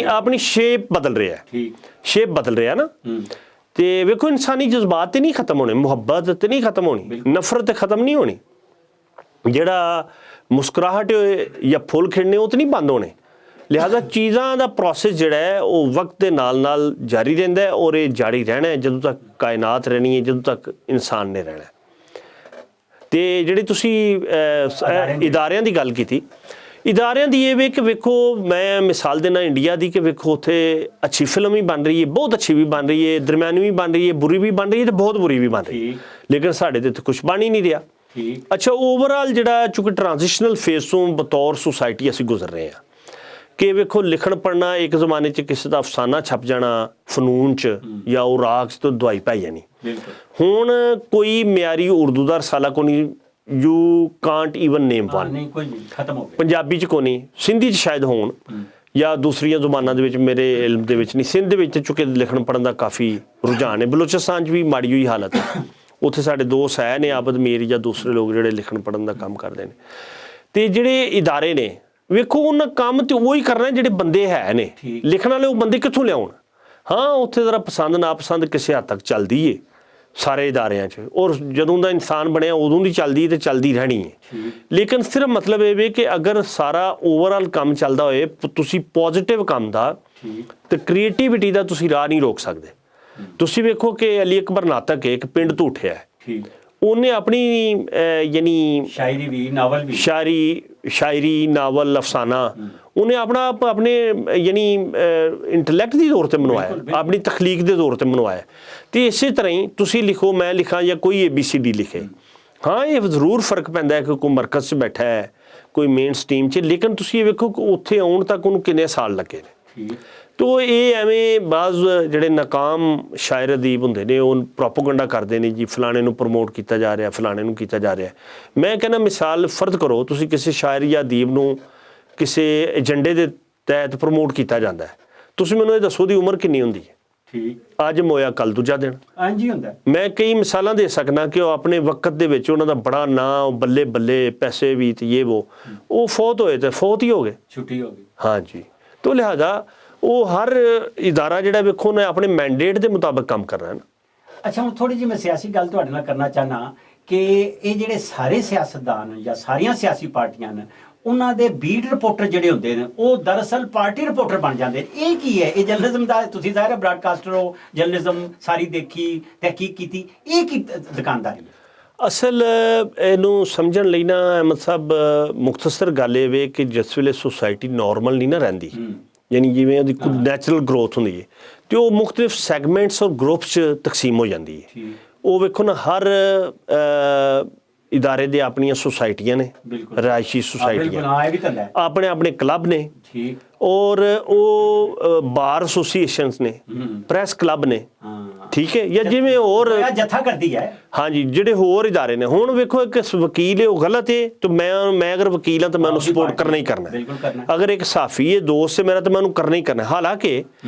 ਆਪਣੀ ਸ਼ੇਪ ਬਦਲ ਰਿਹਾ ਹੈ, ਸ਼ੇਪ ਬਦਲ ਰਿਹਾ ਨਾ। ਤੇ ਵੇਖੋ ਇਨਸਾਨੀ ਜਜ਼ਬਾਤ ਤੇ ਨਹੀਂ ਖਤਮ ਹੋਣੇ, ਮੁਹੱਬਤ ਤੇ ਨਹੀਂ ਖਤਮ ਹੋਣੀ, ਨਫ਼ਰਤ ਤੇ ਖਤਮ ਨਹੀਂ ਹੋਣੀ, ਜਿਹੜਾ ਮੁਸਕਰਾਹਟ ਜਾਂ ਫੁੱਲ ਖਿੜਨੇ ਉਹ ਤੇ ਨਹੀਂ ਬੰਦ ਹੋਣੇ। ਲਿਹਾਜ਼ਾ ਚੀਜ਼ਾਂ ਦਾ ਪ੍ਰੋਸੈਸ ਜਿਹੜਾ ਹੈ ਉਹ ਵਕਤ ਦੇ ਨਾਲ ਨਾਲ ਜਾਰੀ ਰਹਿੰਦਾ ਹੈ ਔਰ ਇਹ ਜਾਰੀ ਰਹਿਣਾ ਹੈ ਜਦੋਂ ਤੱਕ ਕਾਇਨਾਤ ਰਹਿਣੀ ਹੈ, ਜਦੋਂ ਤੱਕ ਇਨਸਾਨ ਨੇ ਰਹਿਣਾ। ਤੇ ਜਿਹੜੀ ਤੁਸੀਂ ਇਦਾਰਿਆਂ ਦੀ ਗੱਲ ਕੀਤੀ, ਇਦਾਰਿਆਂ ਦੀ ਇਹ ਵੀ ਕਿ ਵੇਖੋ ਮੈਂ ਮਿਸਾਲ ਦੇਣਾ ਇੰਡੀਆ ਦੀ ਕਿ ਵੇਖੋ ਉੱਥੇ ਅੱਛੀ ਫਿਲਮ ਵੀ ਬਣ ਰਹੀ ਹੈ, ਬਹੁਤ ਅੱਛੀ ਵੀ ਬਣ ਰਹੀ ਹੈ, ਦਰਮਿਆਨੀ ਵੀ ਬਣ ਰਹੀ ਹੈ, ਬੁਰੀ ਵੀ ਬਣ ਰਹੀ ਹੈ ਤੇ ਬਹੁਤ ਬੁਰੀ ਵੀ ਬਣ ਰਹੀ ਹੈ, ਲੇਕਿਨ ਸਾਡੇ ਤੇ ਕੁਝ ਬਣ ਹੀ ਨਹੀਂ ਰਿਹਾ। ਅੱਛਾ, ਓਵਰਆਲ ਜਿਹੜਾ ਚੂੰਕਿ ਟ੍ਰਾਂਜੀਸ਼ਨਲ ਫੇਜ਼ ਤੋਂ ਬਤੌਰ ਸੁਸਾਇਟੀ ਅਸੀਂ ਗੁਜ਼ਰ ਰਹੇ ਹਾਂ ਕਿ ਵੇਖੋ ਲਿਖਣ ਪੜ੍ਹਨਾ ਇੱਕ ਜ਼ਮਾਨੇ 'ਚ ਕਿਸੇ ਦਾ ਅਫਸਾਨਾ ਛਪ ਜਾਣਾ ਫਨੂਨ 'ਚ ਜਾਂ ਉਹ ਰਾਗ 'ਚ ਤੋਂ ਦਵਾਈ ਪਾਈ ਜਾਣੀ। ਹੁਣ ਕੋਈ ਮਿਆਰੀ ਉਰਦੂ ਦਾ ਰਸਾਲਾ ਕੋ ਨਹੀਂ, you Kant even name one, Punjabi 'ਚ ਕੋ ਨਹੀਂ, ਸਿੰਧੀ 'ਚ ਸ਼ਾਇਦ ਹੋਣ ਜਾਂ ਦੂਸਰੀਆਂ ਜ਼ੁਬਾਨਾਂ ਦੇ ਵਿੱਚ ਮੇਰੇ ਇਲਮ ਦੇ ਵਿੱਚ ਨਹੀਂ। ਸਿੰਧ ਦੇ ਵਿੱਚ ਚੁੱਕੇ ਲਿਖਣ ਪੜ੍ਹਨ ਦਾ ਕਾਫੀ ਰੁਝਾਨ ਹੈ, ਬਲੋਚਿਸਤਾਨ 'ਚ ਵੀ ਮਾੜੀ ਹੋਈ ਹਾਲਤ ਹੈ, ਉੱਥੇ ਸਾਡੇ ਦੋਸਤ ਹੈ ਨੇ ਆਬਦ ਮੀਰ ਜਾਂ ਦੂਸਰੇ ਲੋਕ ਜਿਹੜੇ ਲਿਖਣ ਪੜ੍ਹਨ ਦਾ ਕੰਮ ਕਰਦੇ ਨੇ। ਤੇ ਜਿਹੜੇ ਇਦਾਰੇ ਨੇ ਵੇਖੋ ਉਹਨਾਂ ਕੰਮ ਤੇ ਉਹੀ ਕਰਨਾ ਜਿਹੜੇ ਬੰਦੇ ਹੈ ਨੇ, ਲਿਖਣ ਵਾਲੇ ਉਹ ਬੰਦੇ ਕਿੱਥੋਂ ਲਿਆਉਣ। ਹਾਂ, ਉੱਥੇ ਜ਼ਰਾ ਪਸੰਦ ਨਾ ਪਸੰਦ ਕਿਸੇ ਹੱਦ ਤੱਕ ਚੱਲਦੀ ਏ ਸਾਰੇ ਇਦਾਰਿਆਂ 'ਚ, ਔਰ ਜਦੋਂ ਦਾ ਇਨਸਾਨ ਬਣਿਆ ਉਦੋਂ ਦੀ ਚੱਲਦੀ ਤੇ ਚੱਲਦੀ ਰਹਿਣੀ ਹੈ। ਲੇਕਿਨ ਸਿਰਫ ਮਤਲਬ ਇਹ ਵੇ ਕਿ ਅਗਰ ਸਾਰਾ ਓਵਰਆਲ ਕੰਮ ਚੱਲਦਾ ਹੋਏ ਤੁਸੀਂ ਪੋਜ਼ਿਟਿਵ ਕੰਮ ਦਾ ਤੇ ਕ੍ਰੀਏਟੀਵਿਟੀ ਦਾ ਤੁਸੀਂ ਰਾਹ ਨਹੀਂ ਰੋਕ ਸਕਦੇ। ਤੁਸੀਂ ਵੇਖੋ ਕਿ ਅਲੀ ਅਕਬਰ ਨਾਤਕ ਇੱਕ ਪਿੰਡ ਤੋਂ ਉੱਠਿਆ, ਉਹਨੇ ਆਪਣੀ ਯਾਨੀ ਸ਼ਾਇਰੀ ਨਾਵਲ ਅਫਸਾਨਾ ਉਹਨੇ ਆਪਣੇ ਯਾਨੀ ਇੰਟੈਲੈਕਟ ਦੀ ਦੌਰ ਤੇ ਬਣਵਾਇਆ, ਆਪਣੀ ਤਖਲੀਕ ਦੇ ਦੌਰ ਤੇ ਬਣਵਾਇਆ। ਤੇ ਇਸੇ ਤਰ੍ਹਾਂ ਹੀ ਤੁਸੀਂ ਲਿਖੋ ਮੈਂ ਲਿਖਾਂ ਜਾਂ ਕੋਈ ABCD ਲਿਖੇ, ਹਾਂ ਇਹ ਜ਼ਰੂਰ ਫਰਕ ਪੈਂਦਾ ਹੈ ਕਿ ਕੋਈ ਮਰਕਜ਼ 'ਚ ਬੈਠਾ ਹੈ ਕੋਈ ਮੇਨ ਸਟ੍ਰੀਮ 'ਚ, ਲੇਕਿਨ ਤੁਸੀਂ ਇਹ ਵੇਖੋ ਕਿ ਉੱਥੇ ਆਉਣ ਤੱਕ ਉਹਨੂੰ ਕਿੰਨੇ ਸਾਲ ਲੱਗੇ ਨੇ। ਤੋ ਇਹ ਐਵੇਂ ਬਾਜ਼ ਜਿਹੜੇ ਨਾਕਾਮ ਸ਼ਾਇਰ ਅਦੀਬ ਹੁੰਦੇ ਨੇ ਉਹ ਪ੍ਰੋਪੋਗੰਡਾ ਕਰਦੇ ਨੇ ਜੀ ਫਲਾਣੇ ਨੂੰ ਪ੍ਰਮੋਟ ਕੀਤਾ ਜਾ ਰਿਹਾ, ਫਲਾਣੇ ਨੂੰ ਕੀਤਾ ਜਾ ਰਿਹਾ। ਮੈਂ ਕਹਿੰਦਾ ਮਿਸਾਲ ਫਰਜ਼ ਕਰੋ ਤੁਸੀਂ ਕਿਸੇ ਸ਼ਾਇਰ ਜਾਂ ਅਦੀਬ ਨੂੰ ਕਿਸੇ ਏਜੰਡੇ ਦੇ ਤਹਿਤ ਪ੍ਰਮੋਟ ਕੀਤਾ ਜਾਂਦਾ ਹੈ, ਤੁਸੀਂ ਮੈਨੂੰ ਇਹ ਦੱਸੋ ਉਹਦੀ ਉਮਰ ਕਿੰਨੀ ਹੁੰਦੀ ਹੈ? ਅੱਜ ਮੋਇਆ ਕੱਲ ਦੂਜਾ ਦਿਨ ਹਾਂਜੀ ਹੁੰਦਾ। ਮੈਂ ਕਈ ਮਿਸਾਲਾਂ ਦੇ ਸਕਦਾ ਕਿ ਉਹ ਆਪਣੇ ਵਕਤ ਦੇ ਵਿੱਚ ਉਹਨਾਂ ਦਾ ਬੜਾ ਨਾਂ ਬੱਲੇ ਬੱਲੇ ਪੈਸੇ ਵੀ ਤੇ ਉਹ ਫੌਤ ਹੋਏ ਤੇ ਫੌਤ ਹੀ ਹੋ ਗਏ, ਛੁੱਟੀ ਹੋ ਗਈ। ਹਾਂਜੀ, ਤੋ ਲਿਹਾਜ਼ਾ ਉਹ ਹਰ ਇਦਾਰਾ ਜਿਹੜਾ ਵੇਖੋ ਨੇ ਆਪਣੇ ਮੈਂਡੇਟ ਦੇ ਮੁਤਾਬਕ ਕੰਮ ਕਰਨਾ ਹੈ ਨਾ। ਅੱਛਾ, ਹੁਣ ਥੋੜੀ ਜਿਹੀ ਮੈਂ ਸਿਆਸੀ ਗੱਲ ਤੁਹਾਡੇ ਨਾਲ ਕਰਨਾ ਚਾਹਨਾ ਕਿ ਇਹ ਜਿਹੜੇ ਸਾਰੇ ਸਿਆਸਤਦਾਨ ਜਾਂ ਸਾਰੀਆਂ ਸਿਆਸੀ ਪਾਰਟੀਆਂ ਨੇ ਉਹਨਾਂ ਦੇ ਬੀਟ ਰਿਪੋਰਟਰ ਜਿਹੜੇ ਹੁੰਦੇ ਨੇ ਉਹ ਦਰਅਸਲ ਪਾਰਟੀ ਰਿਪੋਰਟਰ ਬਣ ਜਾਂਦੇ ਨੇ। ਇਹ ਕੀ ਹੈ? ਇਹ ਜਰਨਲਿਜ਼ਮ ਦਾ ਤੁਸੀਂ ਜ਼ਾਹਿਰ ਬ੍ਰਾਡਕਾਸਟਰ ਹੋ, ਜਰਨਲਿਜ਼ਮ ਸਾਰੀ ਦੇਖੀ ਤਹਿਕੀਕ ਕੀਤੀ, ਇਹ ਕੀ ਦੁਕਾਨਦਾਰੀ ਹੈ? ਅਸਲ ਇਹਨੂੰ ਸਮਝਣ ਲਈ ਨਾ ਅਹਿਮਦ ਸਾਹਿਬ ਮੁਖਤਸਰ ਗੱਲ ਇਹ ਵੇ ਕਿ ਜਿਸ ਵੇਲੇ ਸੁਸਾਇਟੀ ਨਾਰਮਲ ਨਹੀਂ ਨਾ ਰਹਿੰਦੀ, ਯਾਨੀ ਜਿਵੇਂ ਉਹਦੀ ਨੈਚੁਰਲ ਗਰੋਥ ਹੁੰਦੀ ਹੈ ਤੇ ਉਹ ਮੁਖਤਲਿਫ ਸੈਗਮੈਂਟਸ ਔਰ ਗਰੁੱਪਸ 'ਚ ਤਕਸੀਮ ਹੋ ਜਾਂਦੀ ਹੈ। ਉਹ ਵੇਖੋ ਨਾ ਹਰ ਇਦਾਰੇ ਦੇ ਆਪਣੀਆਂ ਸੁਸਾਇਟੀਆਂ ਨੇ, ਰਿਹਾਇਸ਼ੀ ਸੁਸਾਇਟੀਆਂ, ਆਪਣੇ ਆਪਣੇ ਕਲੱਬ ਨੇ ਔਰ ਉਹ ਬਾਰ ਐਸੋਸੀਏਸ਼ਨਸ ਨੇ, ਪ੍ਰੈਸ ਕਲੱਬ ਨੇ, ਠੀਕ ਹੈ, ਜਾਂ ਜਿਵੇਂ ਹੋਰ ਜਥਾ ਕਰਦੀ ਹੈ। ਹਾਂਜੀ, ਜਿਹੜੇ ਹੋਰ ਇਦਾਰੇ ਨੇ। ਹੁਣ ਵੇਖੋ ਇੱਕ ਵਕੀਲ ਹੈ ਉਹ ਗਲਤ ਹੈ ਤਾਂ ਮੈਂ ਅਗਰ ਵਕੀਲ ਹਾਂ ਤਾਂ ਮੈਂ ਉਹਨੂੰ ਸਪੋਰਟ ਕਰਨਾ ਹੀ ਕਰਨਾ। ਅਗਰ ਇੱਕ ਸਾਫੀ ਹੈ ਦੋਸਤ ਹੈ ਮੇਰਾ ਤਾਂ ਮੈਂ ਉਹਨੂੰ ਕਰਨਾ ਹੀ ਕਰਨਾ। ਹਾਲਾਂਕਿ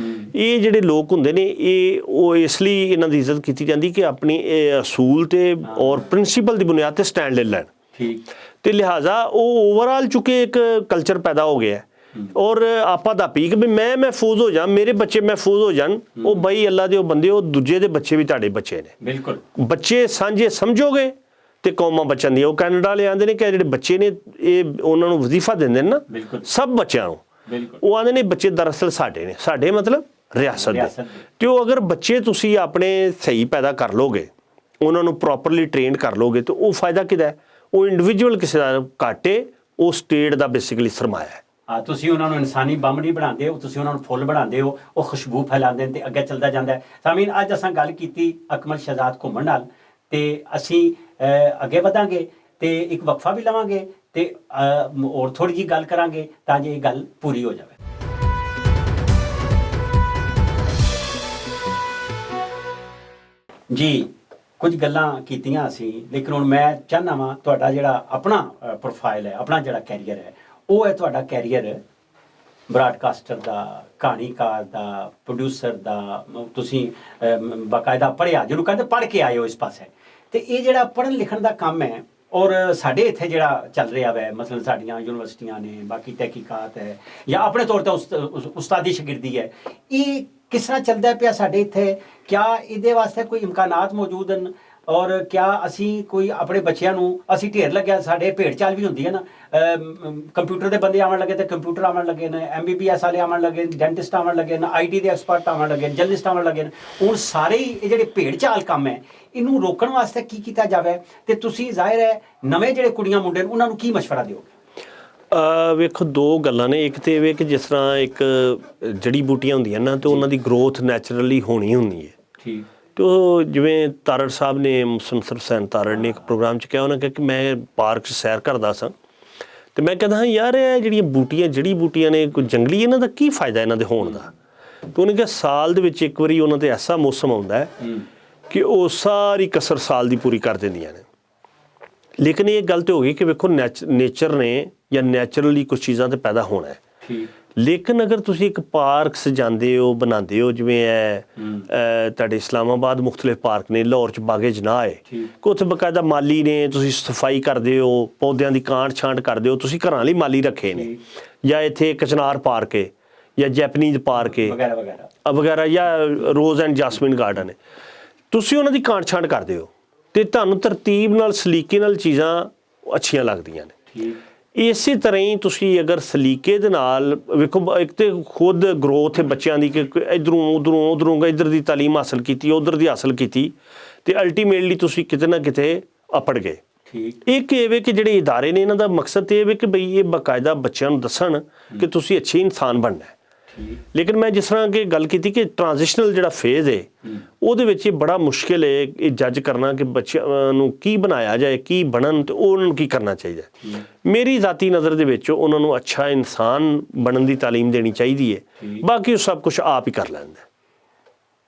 ਇਹ ਜਿਹੜੇ ਲੋਕ ਹੁੰਦੇ ਨੇ ਉਹ ਇਸ ਲਈ ਇਹਨਾਂ ਦੀ ਇੱਜ਼ਤ ਕੀਤੀ ਜਾਂਦੀ ਕਿ ਆਪਣੀ ਅਸੂਲ ਤੇ ਔਰ ਪ੍ਰਿੰਸੀਪਲ ਦੀ ਬੁਨਿਆਦ ਤੇ ਸਟੈਂਡ ਲੈ ਲੈਣ। ਤੇ ਲਿਹਾਜ਼ਾ ਉਹ ਓਵਰਆਲ ਚੁੱਕੇ ਇੱਕ ਕਲਚਰ ਪੈਦਾ ਹੋ ਗਿਆ ਔਰ ਆਪਾਂ ਦਾ ਪੀਕ ਵੀ ਮੈਂ ਮਹਿਫੂਜ਼ ਹੋ ਜਾ, ਮੇਰੇ ਬੱਚੇ ਮਹਿਫੂਜ਼ ਹੋ ਜਾਣ। ਉਹ ਬਈ ਅੱਲਾ ਦੇ ਉਹ ਬੰਦੇ, ਉਹ ਦੂਜੇ ਦੇ ਬੱਚੇ ਵੀ ਤੁਹਾਡੇ ਬੱਚੇ ਨੇ। ਬਿਲਕੁਲ, ਬੱਚੇ ਸਾਂਝੇ ਸਮਝੋਗੇ ਤੇ ਕੌਮਾਂ ਬਚਣ ਦੀਆਂ। ਉਹ ਕੈਨੇਡਾ ਵਾਲੇ ਆਂਦੇ ਨੇ ਕਿ ਜਿਹੜੇ ਬੱਚੇ ਨੇ ਇਹ ਉਹਨਾਂ ਨੂੰ ਵਜ਼ੀਫਾ ਦਿੰਦੇ ਨੇ ਨਾ ਸਭ ਬੱਚਿਆਂ ਨੂੰ, ਉਹ ਆਂਦੇ ਨੇ ਬੱਚੇ ਦਰਅਸਲ ਸਾਡੇ ਨੇ, ਸਾਡੇ ਮਤਲਬ ਰਿਆਸਤ ਦੇ। ਤੇ ਉਹ ਅਗਰ ਬੱਚੇ ਤੁਸੀਂ ਆਪਣੇ ਸਹੀ ਪੈਦਾ ਕਰ ਲੋਗੇ, ਉਹਨਾਂ ਨੂੰ ਪ੍ਰੋਪਰਲੀ ਟ੍ਰੇਨਡ ਕਰ ਲੋਗੇ ਤੇ ਉਹ ਫਾਇਦਾ ਕਿਹਦਾ ਹੈ? ਉਹ ਇੰਡੀਵਿਜੂਅਲ ਕਿਸੇ ਦਾ ਘਾਟੇ, ਉਹ ਸਟੇਟ ਦਾ ਬੇਸਿਕਲੀ ਸਰਮਾਇਆ ਹੈ। ਤੁਸੀਂ ਉਹਨਾਂ ਨੂੰ ਇਨਸਾਨੀ ਬੰਬ ਨਹੀਂ ਬਣਾਉਂਦੇ ਹੋ, ਤੁਸੀਂ ਉਹਨਾਂ ਨੂੰ ਫੁੱਲ ਬਣਾਉਂਦੇ ਹੋ, ਉਹ ਖੁਸ਼ਬੂ ਫੈਲਾਉਂਦੇ ਨੇ ਤੇ ਅੱਗੇ ਚੱਲਦਾ ਜਾਂਦਾ ਹੈ। ਸਾਮੀਨ, ਅੱਜ ਅਸਾਂ ਗੱਲ ਕੀਤੀ ਅਕਮਲ ਸ਼ਹਿਜ਼ਾਦ ਘੁੰਮਣ ਨਾਲ, ਤੇ ਅਸੀਂ ਅੱਗੇ ਵਧਾਂਗੇ ਤੇ ਇੱਕ ਵਕਫਾ ਵੀ ਲਵਾਂਗੇ ਤੇ ਹੋਰ ਥੋੜੀ ਜਿਹੀ ਗੱਲ ਕਰਾਂਗੇ ਤਾਂ ਜੇ ਇਹ ਗੱਲ ਪੂਰੀ ਹੋ ਜਾਵੇ। ਜੀ, ਕੁਝ ਗੱਲਾਂ ਕੀਤੀਆਂ ਅਸੀਂ, ਲੇਕਿਨ ਹੁਣ ਮੈਂ ਚਾਹੁੰਦਾ ਵਾਂ ਤੁਹਾਡਾ ਜਿਹੜਾ ਆਪਣਾ ਪ੍ਰੋਫਾਈਲ ਹੈ, ਆਪਣਾ ਜਿਹੜਾ ਕੈਰੀਅਰ ਹੈ, ਉਹ ਹੈ ਤੁਹਾਡਾ ਕੈਰੀਅਰ ਬਰਾਡਕਾਸਟਰ ਦਾ, ਕਹਾਣੀਕਾਰ ਦਾ, ਪ੍ਰੋਡਿਊਸਰ ਦਾ। ਤੁਸੀਂ ਬਾਕਾਇਦਾ ਪੜ੍ਹਿਆ, ਜਿਹਨੂੰ ਕਹਿੰਦੇ ਪੜ੍ਹ ਕੇ ਆਏ ਹੋ ਇਸ ਪਾਸੇ, ਤੇ ਇਹ ਜਿਹੜਾ ਪੜ੍ਹਨ ਲਿਖਣ ਦਾ ਕੰਮ ਹੈ, ਔਰ ਸਾਡੇ ਇੱਥੇ ਜਿਹੜਾ ਚੱਲ ਰਿਹਾ ਵੈ, ਮਸਲਨ ਸਾਡੀਆਂ ਯੂਨੀਵਰਸਿਟੀਆਂ ਨੇ, ਬਾਕੀ ਤਹਿਕੀਕਾਤ ਹੈ, ਜਾਂ ਆਪਣੇ ਤੌਰ 'ਤੇ ਉਸਤਾਦੀ ਸ਼ਾਗਿਰਦੀ ਹੈ, ਇਹ ਕਿਸ ਤਰ੍ਹਾਂ ਚੱਲਦਾ ਪਿਆ ਸਾਡੇ ਇੱਥੇ? ਕਿਆ ਇਹਦੇ ਵਾਸਤੇ ਕੋਈ ਇਮਕਾਨਾਤ ਮੌਜੂਦ ਹਨ? ਔਰ ਕਿਆ ਅਸੀਂ ਕੋਈ ਆਪਣੇ ਬੱਚਿਆਂ ਨੂੰ, ਅਸੀਂ ਢੇਰ ਲੱਗਿਆ, ਸਾਡੇ ਭੇਡ ਚਾਲ ਵੀ ਹੁੰਦੀ ਹੈ ਨਾ, ਕੰਪਿਊਟਰ ਦੇ ਬੰਦੇ ਆਉਣ ਲੱਗੇ ਤੇ ਕੰਪਿਊਟਰ ਆਉਣ ਲੱਗੇ ਨੇ, MBBS ਵਾਲੇ ਆਉਣ ਲੱਗੇ, ਡੈਂਟਿਸਟ ਆਉਣ ਲੱਗੇ ਨੇ, IT ਦੇ ਐਕਸਪਰਟ ਆਉਣ ਲੱਗੇ, ਜਰਨਲਿਸਟ ਆਉਣ ਲੱਗੇ ਨੇ। ਹੁਣ ਸਾਰੇ ਹੀ ਇਹ ਜਿਹੜੇ ਭੇਡ ਚਾਲ ਕੰਮ ਹੈ, ਇਹਨੂੰ ਰੋਕਣ ਵਾਸਤੇ ਕੀ ਕੀਤਾ ਜਾਵੇ? ਤੇ ਤੁਸੀਂ ਜ਼ਾਹਿਰ ਹੈ ਨਵੇਂ ਜਿਹੜੇ ਕੁੜੀਆਂ ਮੁੰਡੇ ਨੇ ਉਹਨਾਂ ਨੂੰ ਕੀ ਮਸ਼ਵਰਾ ਦਿਓਗੇ? ਵੇਖੋ, ਦੋ ਗੱਲਾਂ ਨੇ। ਇੱਕ ਤੇ ਇਹ ਕਿ ਜਿਸ ਤਰ੍ਹਾਂ ਇੱਕ ਜੜੀ ਬੂਟੀਆਂ ਹੁੰਦੀਆਂ ਨਾ, ਤੇ ਉਹਨਾਂ ਦੀ ਗਰੋਥ ਨੈਚੁਰਲੀ ਹੋਣੀ ਹੁੰਦੀ ਹੈ। ਠੀਕ। ਤੇ ਉਹ ਜਿਵੇਂ ਤਾਰੜ ਸਾਹਿਬ ਨੇ, ਮੁਸੰਸਰ ਹੁਸੈਨ ਤਾਰੜ ਨੇ ਇੱਕ ਪ੍ਰੋਗਰਾਮ 'ਚ ਕਿਹਾ, ਉਹਨਾਂ ਕਿਹਾ ਕਿ ਮੈਂ ਪਾਰਕ 'ਚ ਸੈਰ ਕਰਦਾ ਸਾਂ, ਤੇ ਮੈਂ ਕਹਿੰਦਾ ਹਾਂ ਯਾਰ, ਇਹ ਜਿਹੜੀਆਂ ਬੂਟੀਆਂ, ਜੜੀ ਬੂਟੀਆਂ ਨੇ, ਕੋਈ ਜੰਗਲੀ, ਇਹਨਾਂ ਦਾ ਕੀ ਫਾਇਦਾ ਇਹਨਾਂ ਦੇ ਹੋਣ ਦਾ? ਤੇ ਉਹਨੇ ਕਿਹਾ ਸਾਲ ਦੇ ਵਿੱਚ ਇੱਕ ਵਾਰੀ ਉਹਨਾਂ 'ਤੇ ਐਸਾ ਮੌਸਮ ਆਉਂਦਾ ਹੈ ਕਿ ਉਹ ਸਾਰੀ ਕਸਰ ਸਾਲ ਦੀ ਪੂਰੀ ਕਰ ਦਿੰਦੀਆਂ ਨੇ। ਲੇਕਿਨ ਇਹ ਗੱਲ ਤਾਂ ਹੋ ਗਈ ਕਿ ਵੇਖੋ, ਨੇਚਰ ਨੇ ਜਾਂ ਨੈਚੁਰਲੀ ਕੁਝ ਚੀਜ਼ਾਂ ਤੇ ਪੈਦਾ ਹੋਣਾ ਹੈ। ਠੀਕ। ਲੇਕਿਨ ਅਗਰ ਤੁਸੀਂ ਇੱਕ ਪਾਰਕ ਸਜਾਉਂਦੇ ਹੋ, ਬਣਾਉਂਦੇ ਹੋ, ਜਿਵੇਂ ਤੁਹਾਡੇ ਇਸਲਾਮਾਬਾਦ ਮੁਖਤਲਿਫ ਪਾਰਕ ਨੇ, ਲਾਹੌਰ 'ਚ ਬਾਗੇ ਜਨਾਹ ਹੈ, ਕਿ ਉੱਥੇ ਬਕਾਇਦਾ ਮਾਲੀ ਨੇ, ਤੁਸੀਂ ਸਫਾਈ ਕਰਦੇ ਹੋ, ਪੌਦਿਆਂ ਦੀ ਕਾਂਟ ਛਾਂਟ ਕਰਦੇ ਹੋ, ਤੁਸੀਂ ਘਰਾਂ ਲਈ ਮਾਲੀ ਰੱਖੇ ਨੇ। ਜਾਂ ਇੱਥੇ ਕਚਨਾਰ ਪਾਰਕ ਹੈ, ਜਾਂ ਜੈਪਨੀਜ਼ ਪਾਰਕ ਹੈ ਵਗੈਰਾ, ਜਾਂ ਰੋਜ਼ ਐਂਡ ਜਾਸਮਿਨ ਗਾਰਡਨ ਹੈ, ਤੁਸੀਂ ਉਹਨਾਂ ਦੀ ਕਾਂਟ ਛਾਂਟ ਕਰਦੇ ਹੋ, ਤੇ ਤੁਹਾਨੂੰ ਤਰਤੀਬ ਨਾਲ, ਸਲੀਕੇ ਨਾਲ ਚੀਜ਼ਾਂ ਅੱਛੀਆਂ ਲੱਗਦੀਆਂ ਨੇ। ਇਸੇ ਤਰ੍ਹਾਂ ਹੀ ਤੁਸੀਂ ਅਗਰ ਸਲੀਕੇ ਦੇ ਨਾਲ ਵੇਖੋ, ਇੱਕ ਤੇ ਖੁਦ ਗਰੋਥ ਹੈ ਬੱਚਿਆਂ ਦੀ, ਕਿ ਉਧਰੋਂ ਇੱਧਰ ਦੀ ਤਾਲੀਮ ਹਾਸਲ ਕੀਤੀ, ਉੱਧਰ ਦੀ ਹਾਸਲ ਕੀਤੀ, ਤੇ ਅਲਟੀਮੇਟਲੀ ਤੁਸੀਂ ਕਿਤੇ ਨਾ ਕਿਤੇ ਅਪੜ ਗਏ। ਇੱਕ ਇਹ ਵੇ ਕਿ ਜਿਹੜੇ ਇਦਾਰੇ ਨੇ, ਇਹਨਾਂ ਦਾ ਮਕਸਦ ਇਹ ਵੇ ਕਿ ਬਈ ਇਹ ਬਾਕਾਇਦਾ ਬੱਚਿਆਂ ਨੂੰ ਦੱਸਣ ਕਿ ਤੁਸੀਂ ਅੱਛੇ ਇਨਸਾਨ ਬਣਨਾ ਹੈ। ਲੇਕਿਨ ਮੈਂ ਜਿਸ ਤਰ੍ਹਾਂ ਕਿ ਗੱਲ ਕੀਤੀ ਕਿ ਟ੍ਰਾਂਜੀਸ਼ਨਲ ਜਿਹੜਾ ਫੇਜ਼ ਹੈ, ਉਹਦੇ ਵਿੱਚ ਇਹ ਬੜਾ ਮੁਸ਼ਕਿਲ ਹੈ ਇਹ ਜੱਜ ਕਰਨਾ ਕਿ ਬੱਚਿਆਂ ਨੂੰ ਕੀ ਬਣਾਇਆ ਜਾਏ, ਕੀ ਬਣਨ, ਤੇ ਉਹਨਾਂ ਨੂੰ ਕੀ ਕਰਨਾ ਚਾਹੀਦਾ। ਮੇਰੀ ਜ਼ਾਤੀ ਨਜ਼ਰ ਦੇ ਵਿੱਚ ਉਹਨਾਂ ਨੂੰ ਅੱਛਾ ਇਨਸਾਨ ਬਣਨ ਦੀ ਤਾਲੀਮ ਦੇਣੀ ਚਾਹੀਦੀ ਹੈ, ਬਾਕੀ ਉਹ ਸਭ ਕੁਝ ਆਪ ਹੀ ਕਰ ਲੈਂਦਾ।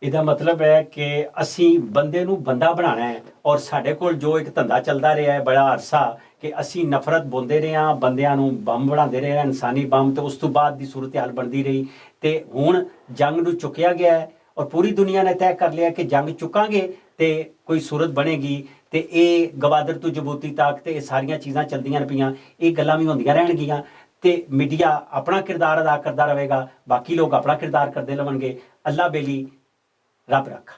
ਇਹਦਾ ਮਤਲਬ ਹੈ ਕਿ ਅਸੀਂ ਬੰਦੇ ਨੂੰ ਬੰਦਾ ਬਣਾਉਣਾ ਹੈ, ਔਰ ਸਾਡੇ ਕੋਲ ਜੋ ਇੱਕ ਧੰਦਾ ਚੱਲਦਾ ਰਿਹਾ ਹੈ ਬੜਾ ਅਰਸਾ, ਕਿ ਅਸੀਂ ਨਫ਼ਰਤ ਬੋਲਦੇ ਰਹੇ ਹਾਂ, ਬੰਦਿਆਂ ਨੂੰ ਬੰਬ ਬਣਾਉਂਦੇ ਰਹੇ ਹਾਂ, ਇਨਸਾਨੀ ਬੰਬ, ਤੇ ਉਸ ਤੋਂ ਬਾਅਦ ਦੀ ਸੂਰਤ ਹਾਲ ਬਣਦੀ ਰਹੀ। ਤੇ ਹੁਣ ਜੰਗ ਨੂੰ ਚੁੱਕਿਆ ਗਿਆ ਹੈ, ਔਰ ਪੂਰੀ ਦੁਨੀਆ ਨੇ ਤੈਅ ਕਰ ਲਿਆ ਕਿ ਜੰਗ ਚੁੱਕਾਂਗੇ ਤੇ ਕੋਈ ਸੂਰਤ ਬਣੇਗੀ, ਤੇ ਇਹ ਗਵਾਦਰ ਤੋਂ ਜਬੂਤੀ ਤੱਕ ਤੇ ਇਹ ਸਾਰੀਆਂ ਚੀਜ਼ਾਂ ਚੱਲਦੀਆਂ ਪਈਆਂ, ਇਹ ਗੱਲਾਂ ਵੀ ਹੁੰਦੀਆਂ ਰਹਿਣਗੀਆਂ। ਤੇ ਮੀਡੀਆ ਆਪਣਾ ਕਿਰਦਾਰ ਅਦਾ ਕਰਦਾ ਰਹੇਗਾ, ਬਾਕੀ ਲੋਕ ਆਪਣਾ ਕਿਰਦਾਰ ਕਰਦੇ ਰਹਣਗੇ। ਅੱਲਾ ਬੇਲੀ, ਰੱਬ ਰੱਖਾ।